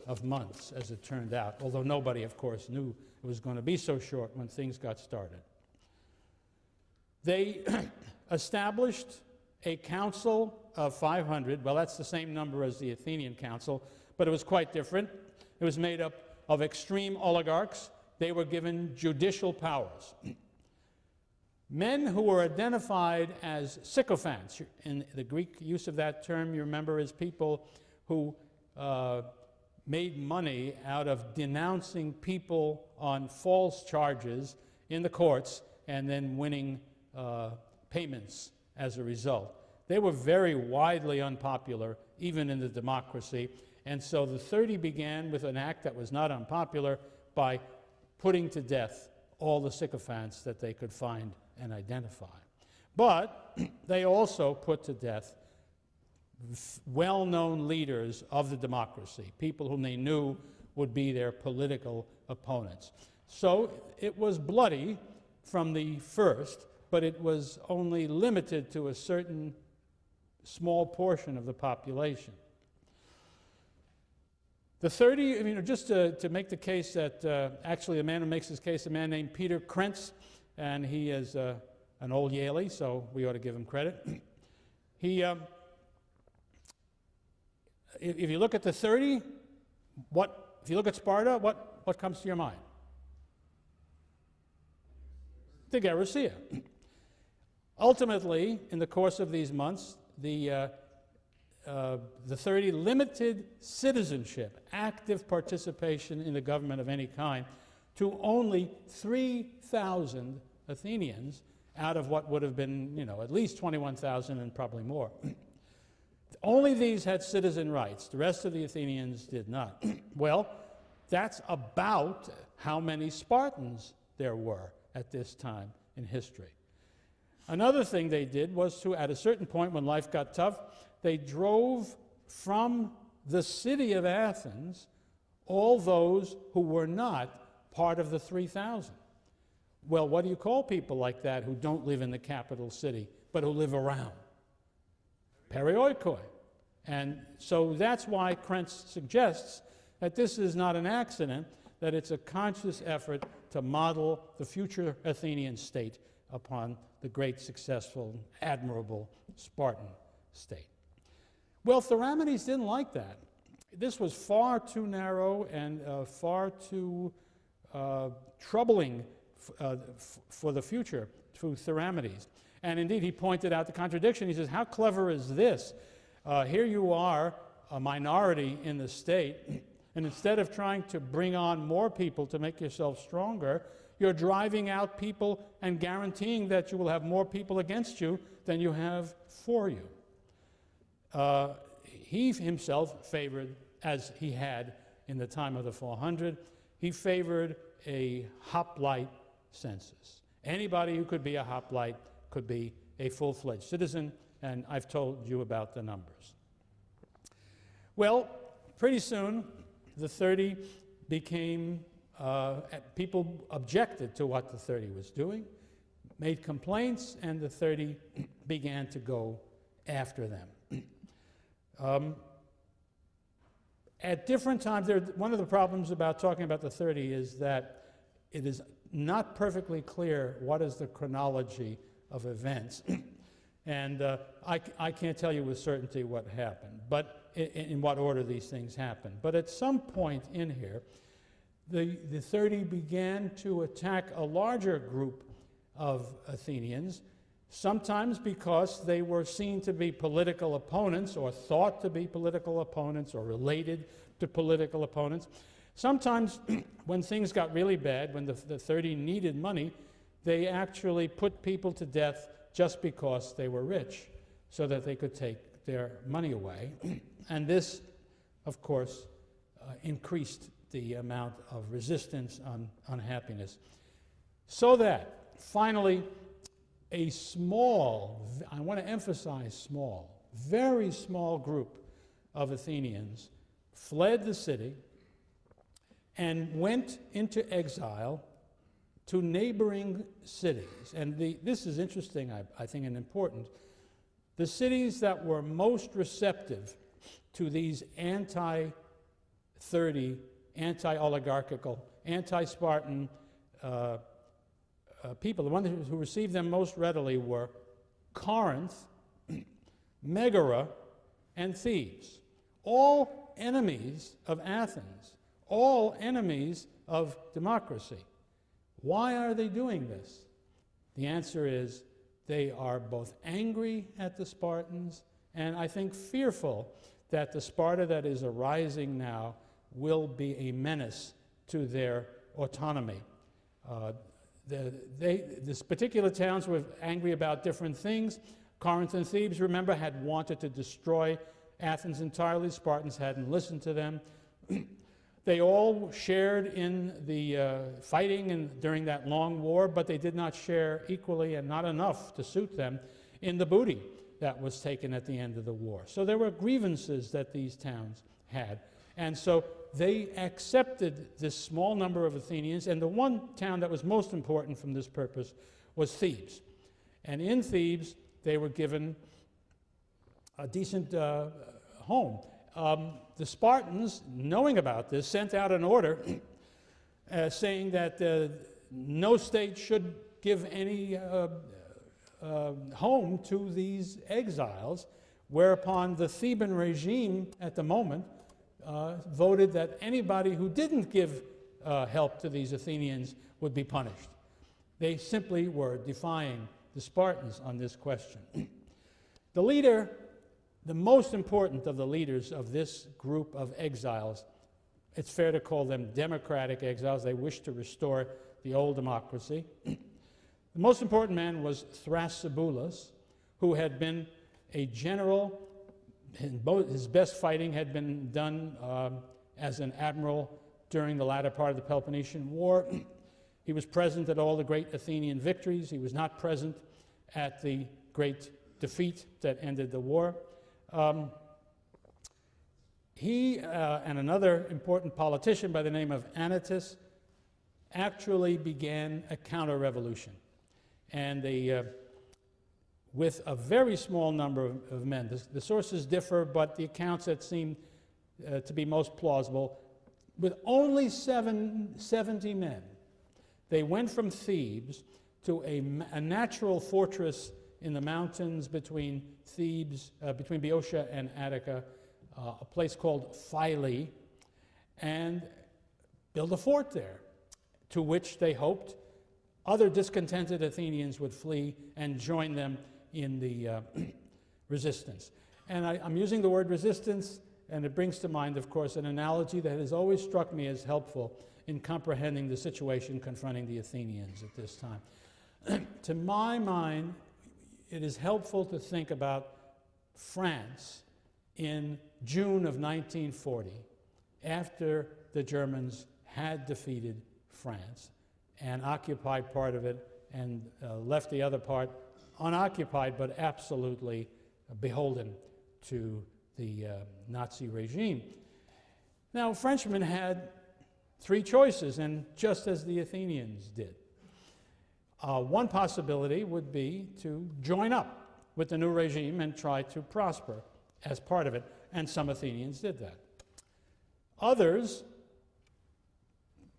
of months, as it turned out, although nobody, of course, knew it was going to be so short when things got started. They established a council of 500. Well, that's the same number as the Athenian council, but it was quite different. It was made up of extreme oligarchs. They were given judicial powers. Men who were identified as sycophants, in the Greek use of that term, you remember, is people who made money out of denouncing people on false charges in the courts and then winning payments as a result. They were very widely unpopular, even in the democracy. And so the 30 began with an act that was not unpopular by putting to death all the sycophants that they could find and identify. But they also put to death well-known leaders of the democracy, people whom they knew would be their political opponents. So it was bloody from the first, but it was only limited to a certain small portion of the population. The 30, I mean, just to make the case that actually the man who makes this case, a man named Peter Krentz, and he is an old Yalie, so we ought to give him credit. He, if you look at the 30, if you look at Sparta, what comes to your mind? The Gerousia. Ultimately, in the course of these months, the 30 limited citizenship, active participation in the government of any kind, to only 3,000 Athenians out of what would have been, at least 21,000 and probably more. Only these had citizen rights. The rest of the Athenians did not. Well, that's about how many Spartans there were at this time in history. Another thing they did was to, at a certain point when life got tough, they drove from the city of Athens all those who were not part of the 3,000. Well, what do you call people like that who don't live in the capital city, but who live around? Perioikoi. And so that's why Krentz suggests that this is not an accident, that it's a conscious effort to model the future Athenian state upon the great, successful, admirable Spartan state. Well, Theramenes didn't like that. This was far too narrow and far too troubling for the future to Theramenes. And indeed, he pointed out the contradiction. He says, how clever is this? Here you are, a minority in the state, and instead of trying to bring on more people to make yourself stronger, you're driving out people and guaranteeing that you will have more people against you than you have for you. He himself favored, as he had in the time of the 400, he favored a hoplite census. Anybody who could be a hoplite could be a full-fledged citizen, and I've told you about the numbers. Well, pretty soon, the 30 became, people objected to what the 30 was doing, made complaints, and the 30 began to go after them. At different times, one of the problems about talking about the 30 is that it is not perfectly clear what is the chronology of events. And I can't tell you with certainty what happened, but in what order these things happened. But at some point in here, the 30 began to attack a larger group of Athenians, sometimes because they were seen to be political opponents or thought to be political opponents or related to political opponents. Sometimes when things got really bad, when the 30 needed money, they actually put people to death just because they were rich, so that they could take their money away. And this, of course, increased the amount of resistance, unhappiness. So that, finally, a small, I want to emphasize small, very small group of Athenians fled the city and went into exile to neighboring cities. And this is interesting, I think, and important. The cities that were most receptive to these anti-30, anti-oligarchical, anti-Spartan people, the ones who received them most readily were Corinth, Megara, and Thebes. All enemies of Athens, all enemies of democracy. Why are they doing this? The answer is they are both angry at the Spartans and I think fearful that the Sparta that is arising now will be a menace to their autonomy. These particular towns were angry about different things. Corinth and Thebes, remember, had wanted to destroy Athens entirely. Spartans hadn't listened to them. They all shared in the fighting during that long war, but they did not share equally, and not enough to suit them, in the booty that was taken at the end of the war. So there were grievances that these towns had. And so they accepted this small number of Athenians, and the one town that was most important from this purpose was Thebes. And in Thebes, they were given a decent home. The Spartans, knowing about this, sent out an order saying that no state should give any home to these exiles, whereupon the Theban regime at the moment voted that anybody who didn't give help to these Athenians would be punished. They simply were defying the Spartans on this question. The leader, the most important of the leaders of this group of exiles, it's fair to call them democratic exiles. They wished to restore the old democracy. The most important man was Trazibulus, who had been a general. His best fighting had been done as an admiral during the latter part of the Peloponnesian War. He was present at all the great Athenian victories. He was not present at the great defeat that ended the war. He and another important politician by the name of Anytus actually began a counter-revolution. And with a very small number of men. The sources differ, but the accounts that seem to be most plausible, with only 70 men, they went from Thebes to a natural fortress in the mountains between Thebes, between Boeotia and Attica, a place called Philae, and build a fort there, to which they hoped other discontented Athenians would flee and join them in the resistance. And I'm using the word resistance, and it brings to mind, of course, an analogy that has always struck me as helpful in comprehending the situation confronting the Athenians at this time. To my mind, it is helpful to think about France in June of 1940, after the Germans had defeated France and occupied part of it and left the other part unoccupied but absolutely beholden to the Nazi regime. Now, Frenchmen had three choices, and just as the Athenians did. One possibility would be to join up with the new regime and try to prosper as part of it, and some Athenians did that. Others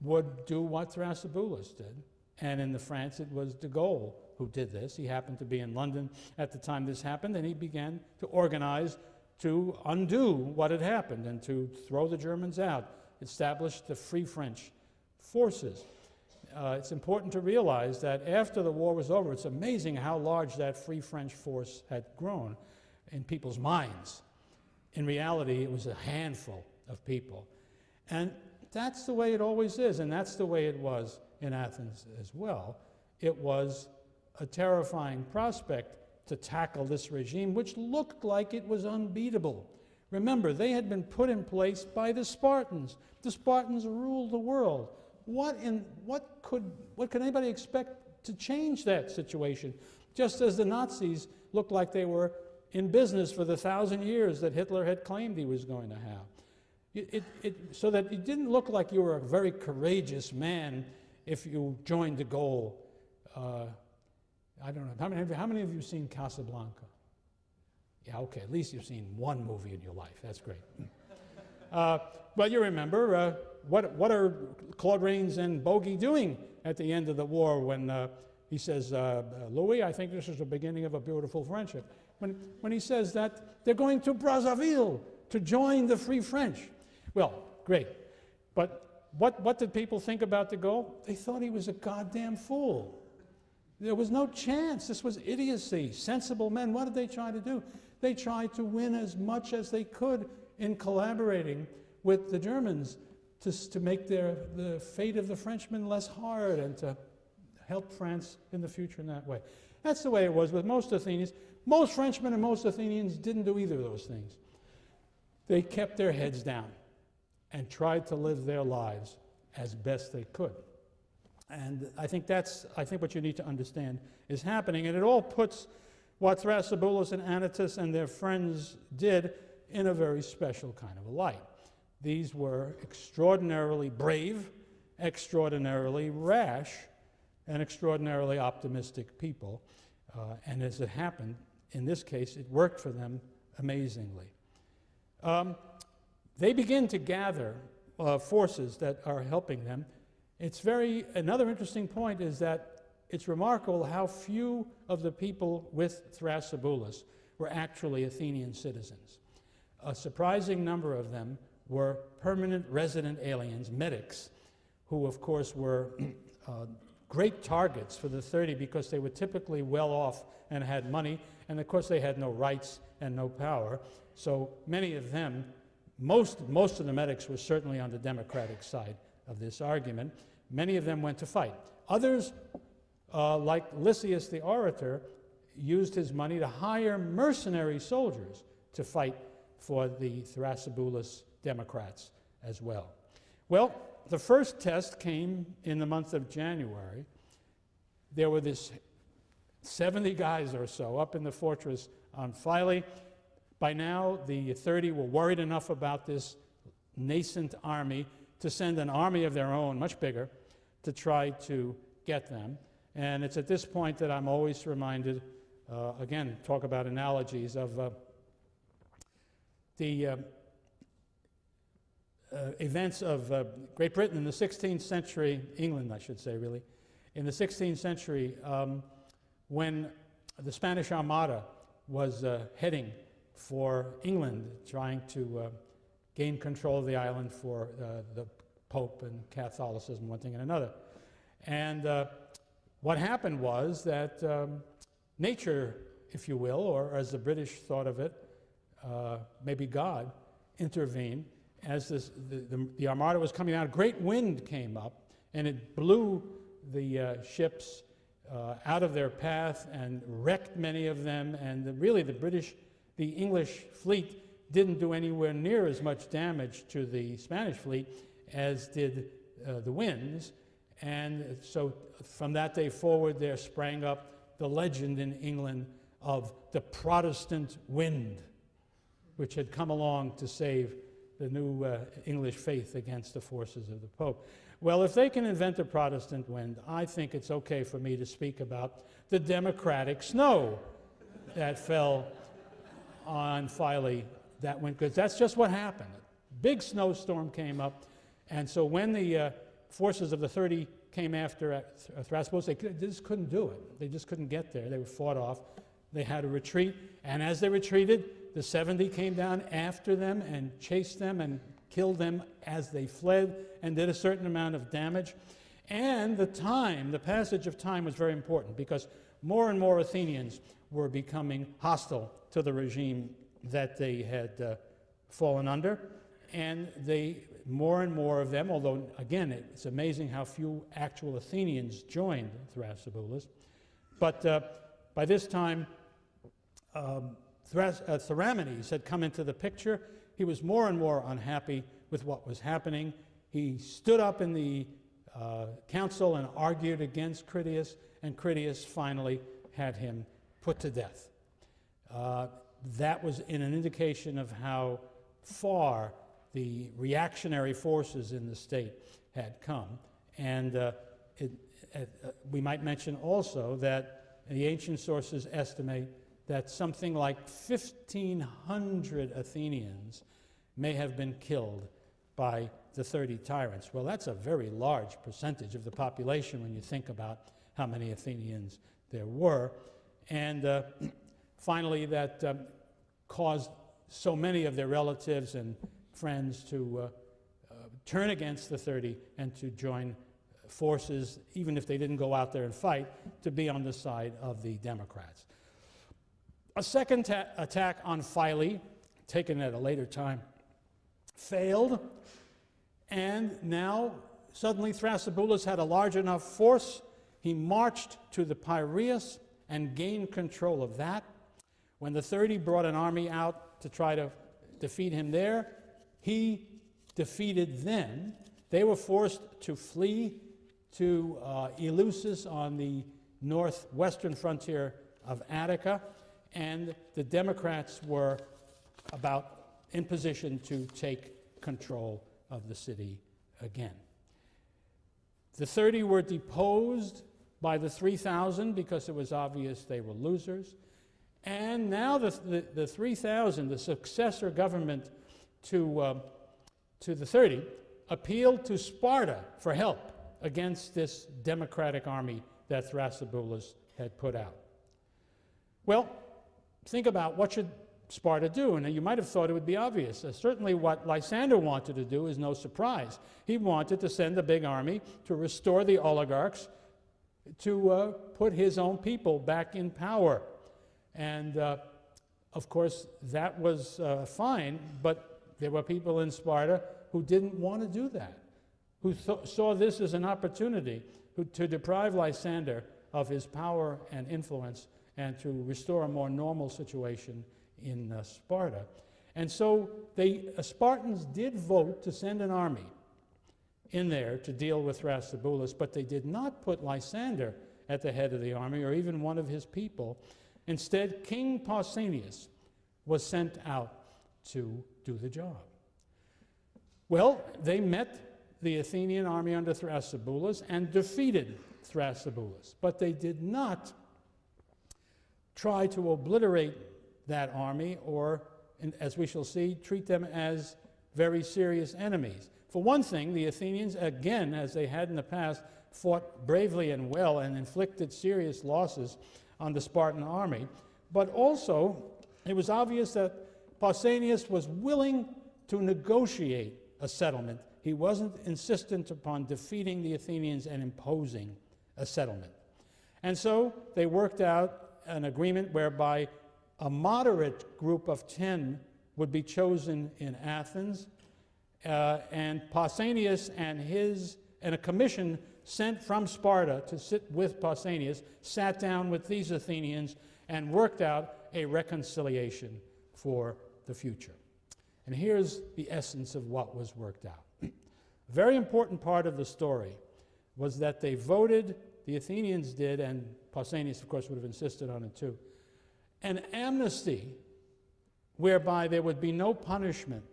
would do what Trazibulus did, and in France it was de Gaulle who did this. He happened to be in London at the time this happened, and he began to organize to undo what had happened and to throw the Germans out, establish the Free French forces. It's important to realize that after the war was over, it's amazing how large that Free French force had grown in people's minds. In reality, it was a handful of people. And that's the way it always is, and that's the way it was in Athens as well. It was a terrifying prospect to tackle this regime, which looked like it was unbeatable. Remember, they had been put in place by the Spartans. The Spartans ruled the world. What could anybody expect to change that situation? Just as the Nazis looked like they were in business for the 1,000 years that Hitler had claimed he was going to have. So that it didn't look like you were a very courageous man if you joined de Gaulle. I don't know, how many of you have seen Casablanca? Yeah, okay, at least you've seen one movie in your life. That's great. Well, you remember, what are Claude Rains and Bogey doing at the end of the war when he says, Louis, I think this is the beginning of a beautiful friendship. When he says that, they're going to Brazzaville to join the Free French. Well, great. But what did people think about de Gaulle? They thought he was a goddamn fool. There was no chance. This was idiocy. Sensible men, what did they try to do? They tried to win as much as they could in collaborating with the Germans to make the fate of the Frenchmen less hard and to help France in the future in that way. That's the way it was with most Athenians. Most Frenchmen and most Athenians didn't do either of those things. They kept their heads down and tried to live their lives as best they could. And I think what you need to understand is happening, and it all puts what Trazibulus and Anytus and their friends did in a very special kind of a light. These were extraordinarily brave, extraordinarily rash, and extraordinarily optimistic people. And as it happened, in this case, it worked for them amazingly. they begin to gather forces that are helping them. Another interesting point is that it's remarkable how few of the people with Trazibulus were actually Athenian citizens. A surprising number of them were permanent resident aliens, medics, who of course were great targets for the 30 because they were typically well off and had money, and of course they had no rights and no power. So many of them, most of the medics were certainly on the democratic side of this argument. Many of them went to fight. Others, like Lysias the orator, used his money to hire mercenary soldiers to fight for the Trazibulus Democrats as well. Well, the first test came in the month of January. There were this 70 guys or so up in the fortress on Philae. By now, the 30 were worried enough about this nascent army to send an army of their own, much bigger, to try to get them. And it's at this point that I'm always reminded, again, talk about analogies of the events of Great Britain in the 16th century, England, I should say, really, in the 16th century, when the Spanish Armada was heading for England, trying to gain control of the island for the Pope and Catholicism, one thing and another. And what happened was that nature, if you will, or as the British thought of it, maybe God, intervened. As the Armada was coming out, a great wind came up, and it blew the ships out of their path and wrecked many of them. And really, the English fleet didn't do anywhere near as much damage to the Spanish fleet as did the winds. And so from that day forward, there sprang up the legend in England of the Protestant wind, which had come along to save the new English faith against the forces of the Pope. Well, if they can invent a Protestant wind, I think it's okay for me to speak about the democratic snow that fell on Philae that winter, because that's just what happened. A big snowstorm came up, and so when the forces of the 30 came after Trazibulus, they just couldn't do it. They just couldn't get there. They were fought off. They had to retreat, and as they retreated, the 70 came down after them and chased them and killed them as they fled and did a certain amount of damage. And the passage of time was very important because more and more Athenians were becoming hostile to the regime that they had fallen under. And more and more of them, although again, it's amazing how few actual Athenians joined Trazibulus. But by this time, Theramenes had come into the picture. He was more and more unhappy with what was happening. He stood up in the council and argued against Critias, and Critias finally had him put to death. That was an indication of how far the reactionary forces in the state had come. And we might mention also that the ancient sources estimate that something like 1,500 Athenians may have been killed by the 30 tyrants. Well, that's a very large percentage of the population when you think about how many Athenians there were. And finally, that caused so many of their relatives and friends to turn against the 30 and to join forces, even if they didn't go out there and fight, to be on the side of the Democrats. A second attack on Philae, taken at a later time, failed, and now suddenly Trazibulus had a large enough force. He marched to the Piraeus and gained control of that. When the 30 brought an army out to try to defeat him there, he defeated them. They were forced to flee to Eleusis on the northwestern frontier of Attica, and the Democrats were in position to take control of the city again. The 30 were deposed by the 3,000 because it was obvious they were losers. And now the 3,000, the successor government to to the 30 appealed to Sparta for help against this democratic army that Thrasybulus had put out. Well, think about what should Sparta do, and you might have thought it would be obvious. Certainly what Lysander wanted to do is no surprise. He wanted to send a big army to restore the oligarchs, to put his own people back in power. And of course, that was fine, but there were people in Sparta who didn't want to do that, who saw this as an opportunity to deprive Lysander of his power and influence and to restore a more normal situation in Sparta. And so the Spartans did vote to send an army in there to deal with Thrasybulus, but they did not put Lysander at the head of the army or even one of his people. Instead, King Pausanias was sent out to do the job. Well, they met the Athenian army under Thrasybulus and defeated Thrasybulus, but they did not try to obliterate that army or, as we shall see, treat them as very serious enemies. For one thing, the Athenians, again, as they had in the past, fought bravely and well and inflicted serious losses on the Spartan army. But also, it was obvious that Pausanias was willing to negotiate a settlement. He wasn't insistent upon defeating the Athenians and imposing a settlement. And so they worked out an agreement whereby a moderate group of 10 would be chosen in Athens, and Pausanias and a commission sent from Sparta to sit with Pausanias sat down with these Athenians and worked out a reconciliation for the future. And here's the essence of what was worked out. A very important part of the story was that they voted, the Athenians did, and Pausanias, of course, would have insisted on it too, an amnesty whereby there would be no punishment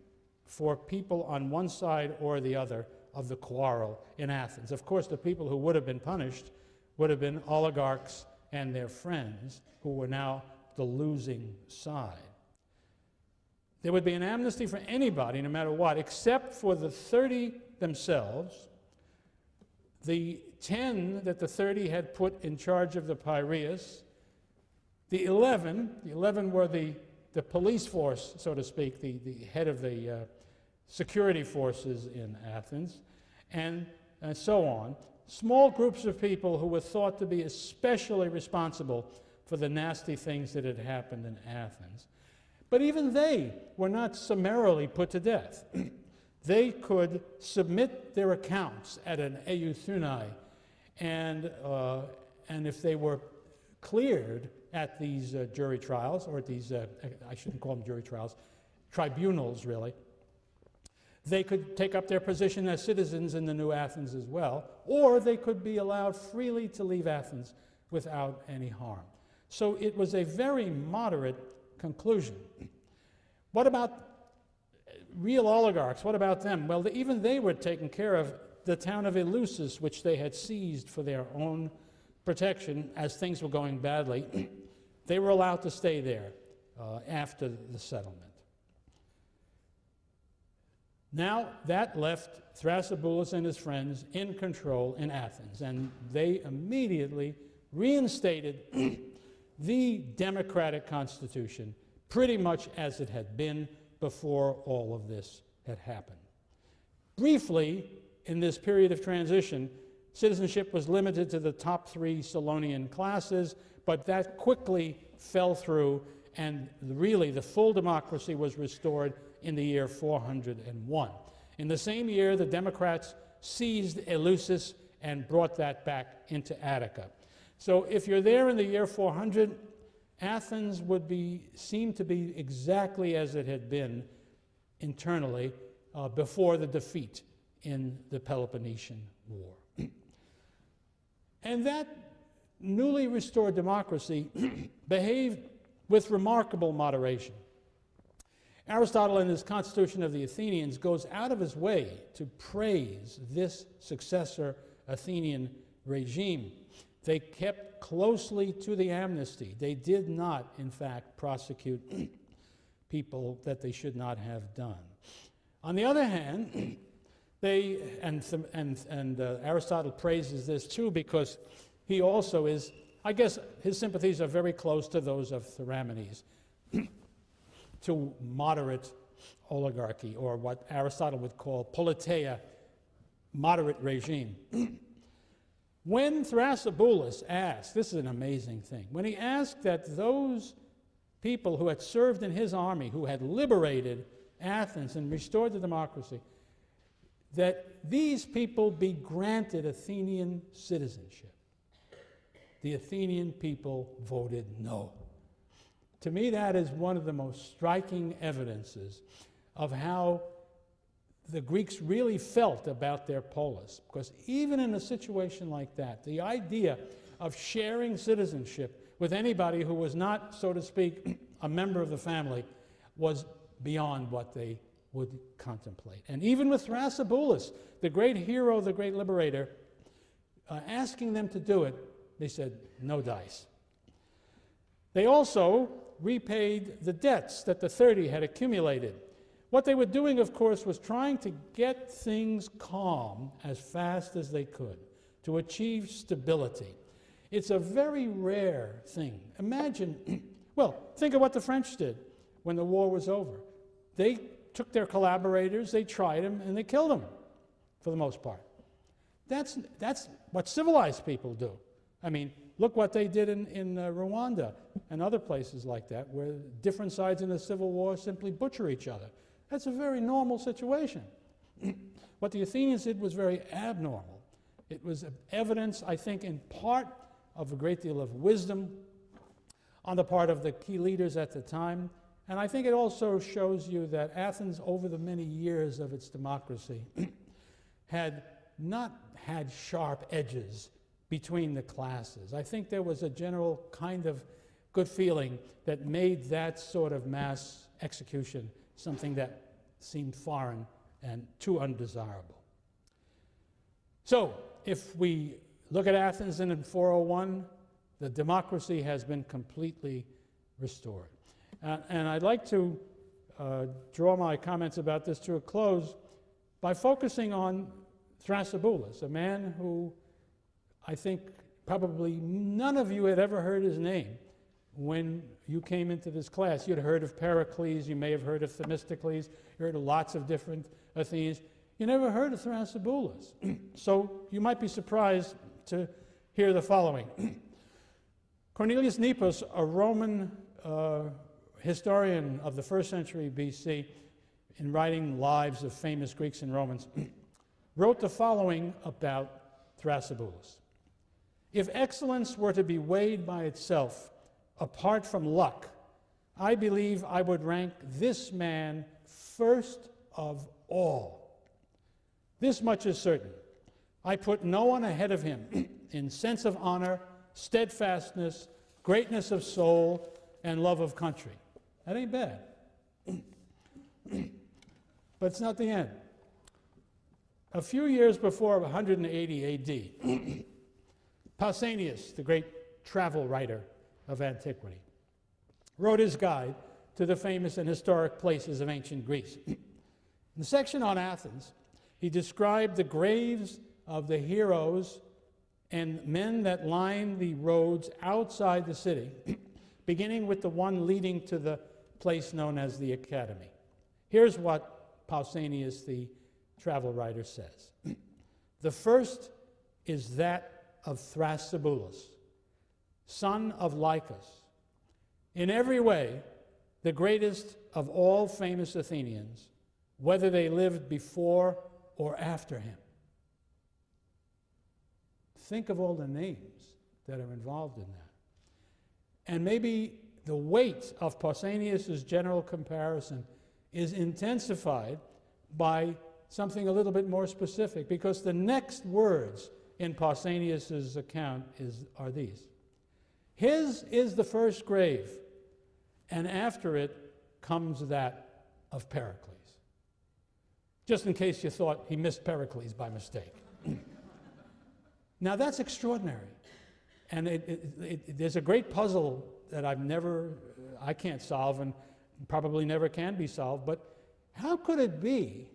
for people on one side or the other of the quarrel in Athens. Of course, the people who would have been punished would have been oligarchs and their friends, who were now the losing side. There would be an amnesty for anybody, no matter what, except for the 30 themselves, the 10 that the 30 had put in charge of the Piraeus, the 11 were the police force, so to speak, the head of the security forces in Athens, and so on. Small groups of people who were thought to be especially responsible for the nasty things that had happened in Athens. But even they were not summarily put to death. They could submit their accounts at an euthunai, and if they were cleared at these jury trials, or at these, I shouldn't call them jury trials, tribunals really, they could take up their position as citizens in the New Athens as well, or they could be allowed freely to leave Athens without any harm. So it was a very moderate conclusion. What about real oligarchs? What about them? Well, even they were taken care of. The town of Eleusis, which they had seized for their own protection as things were going badly, they were allowed to stay there after the settlement. Now that left Thrasybulus and his friends in control in Athens, and they immediately reinstated the democratic constitution pretty much as it had been before all of this had happened. Briefly, in this period of transition, citizenship was limited to the top 3 Solonian classes, but that quickly fell through, and really the full democracy was restored in the year 401. In the same year, the Democrats seized Eleusis and brought that back into Attica. So if you're there in the year 400, Athens would seem to be exactly as it had been internally before the defeat in the Peloponnesian War. And that newly restored democracy behaved with remarkable moderation. Aristotle, in his Constitution of the Athenians, goes out of his way to praise this successor Athenian regime. They kept closely to the amnesty. They did not, in fact, prosecute people that they should not have done. On the other hand, Aristotle praises this too because he also is, I guess his sympathies are very close to those of Theramenes, to moderate oligarchy, or what Aristotle would call politeia, moderate regime. When Thrasybulus asked, this is an amazing thing, when he asked that those people who had served in his army, who had liberated Athens and restored the democracy, that these people be granted Athenian citizenship. The Athenian people voted no. To me, that is one of the most striking evidences of how the Greeks really felt about their polis. Because even in a situation like that, the idea of sharing citizenship with anybody who was not, so to speak, a member of the family was beyond what they would contemplate. And even with Thrasybulus, the great hero, the great liberator, asking them to do it, they said, no dice. They also repaid the debts that the 30 had accumulated. What they were doing, of course, was trying to get things calm as fast as they could, to achieve stability. It's a very rare thing. Imagine, well, think of what the French did when the war was over. They took their collaborators, they tried them, and they killed them, for the most part. That's what civilized people do. I mean, look what they did in Rwanda and other places like that, where different sides in the Civil War simply butcher each other. That's a very normal situation. What the Athenians did was very abnormal. It was evidence, I think, in part of a great deal of wisdom on the part of the key leaders at the time. And I think it also shows you that Athens, over the many years of its democracy, had not had sharp edges between the classes. I think there was a general kind of good feeling that made that sort of mass execution something that seemed foreign and too undesirable. So, if we look at Athens in 401, the democracy has been completely restored. And I'd like to draw my comments about this to a close by focusing on Thrasybulus, a man who I think probably none of you had ever heard his name when you came into this class. You'd heard of Pericles, you may have heard of Themistocles, you heard of lots of different Athenians. You never heard of Thrasybulus. So you might be surprised to hear the following. Cornelius Nepos, a Roman historian of the 1st century BC, in writing lives of famous Greeks and Romans, wrote the following about Thrasybulus. If excellence were to be weighed by itself, apart from luck, I believe I would rank this man first of all. This much is certain. I put no one ahead of him in sense of honor, steadfastness, greatness of soul, and love of country. That ain't bad. But it's not the end. A few years before 180 AD, Pausanias, the great travel writer of antiquity, wrote his guide to the famous and historic places of ancient Greece. In the section on Athens, he described the graves of the heroes and men that line the roads outside the city, beginning with the one leading to the place known as the Academy. Here's what Pausanias, the travel writer, says. The first is that of Thrasybulus, son of Lycus, in every way the greatest of all famous Athenians, whether they lived before or after him. Think of all the names that are involved in that. And maybe the weight of Pausanias' general comparison is intensified by something a little bit more specific, because the next words in Pausanias' account are these. His is the first grave, and after it comes that of Pericles. Just in case you thought he missed Pericles by mistake. Now that's extraordinary. And there's a great puzzle that I can't solve and probably never can be solved, but how could it be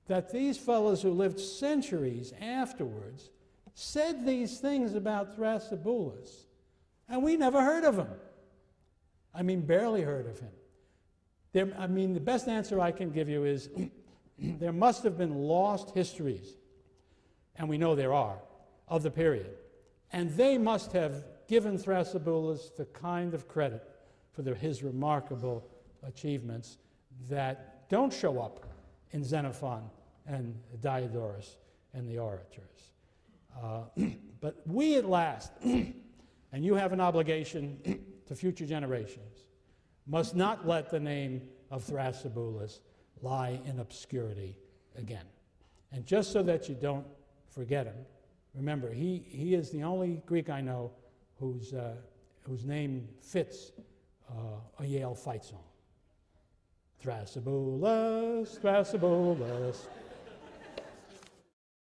that these fellows who lived centuries afterwards said these things about Thrasybulus, and we never heard of him. I mean, barely heard of him. The best answer I can give you is there must have been lost histories, and we know there are, of the period. And they must have given Thrasybulus the kind of credit for his remarkable achievements that don't show up in Xenophon and Diodorus and the orators. But we at last, and you have an obligation to future generations, must not let the name of Thrasybulus lie in obscurity again. And just so that you don't forget him, remember, he is the only Greek I know whose name fits a Yale fight song. Thrasybulus, Thrasybulus.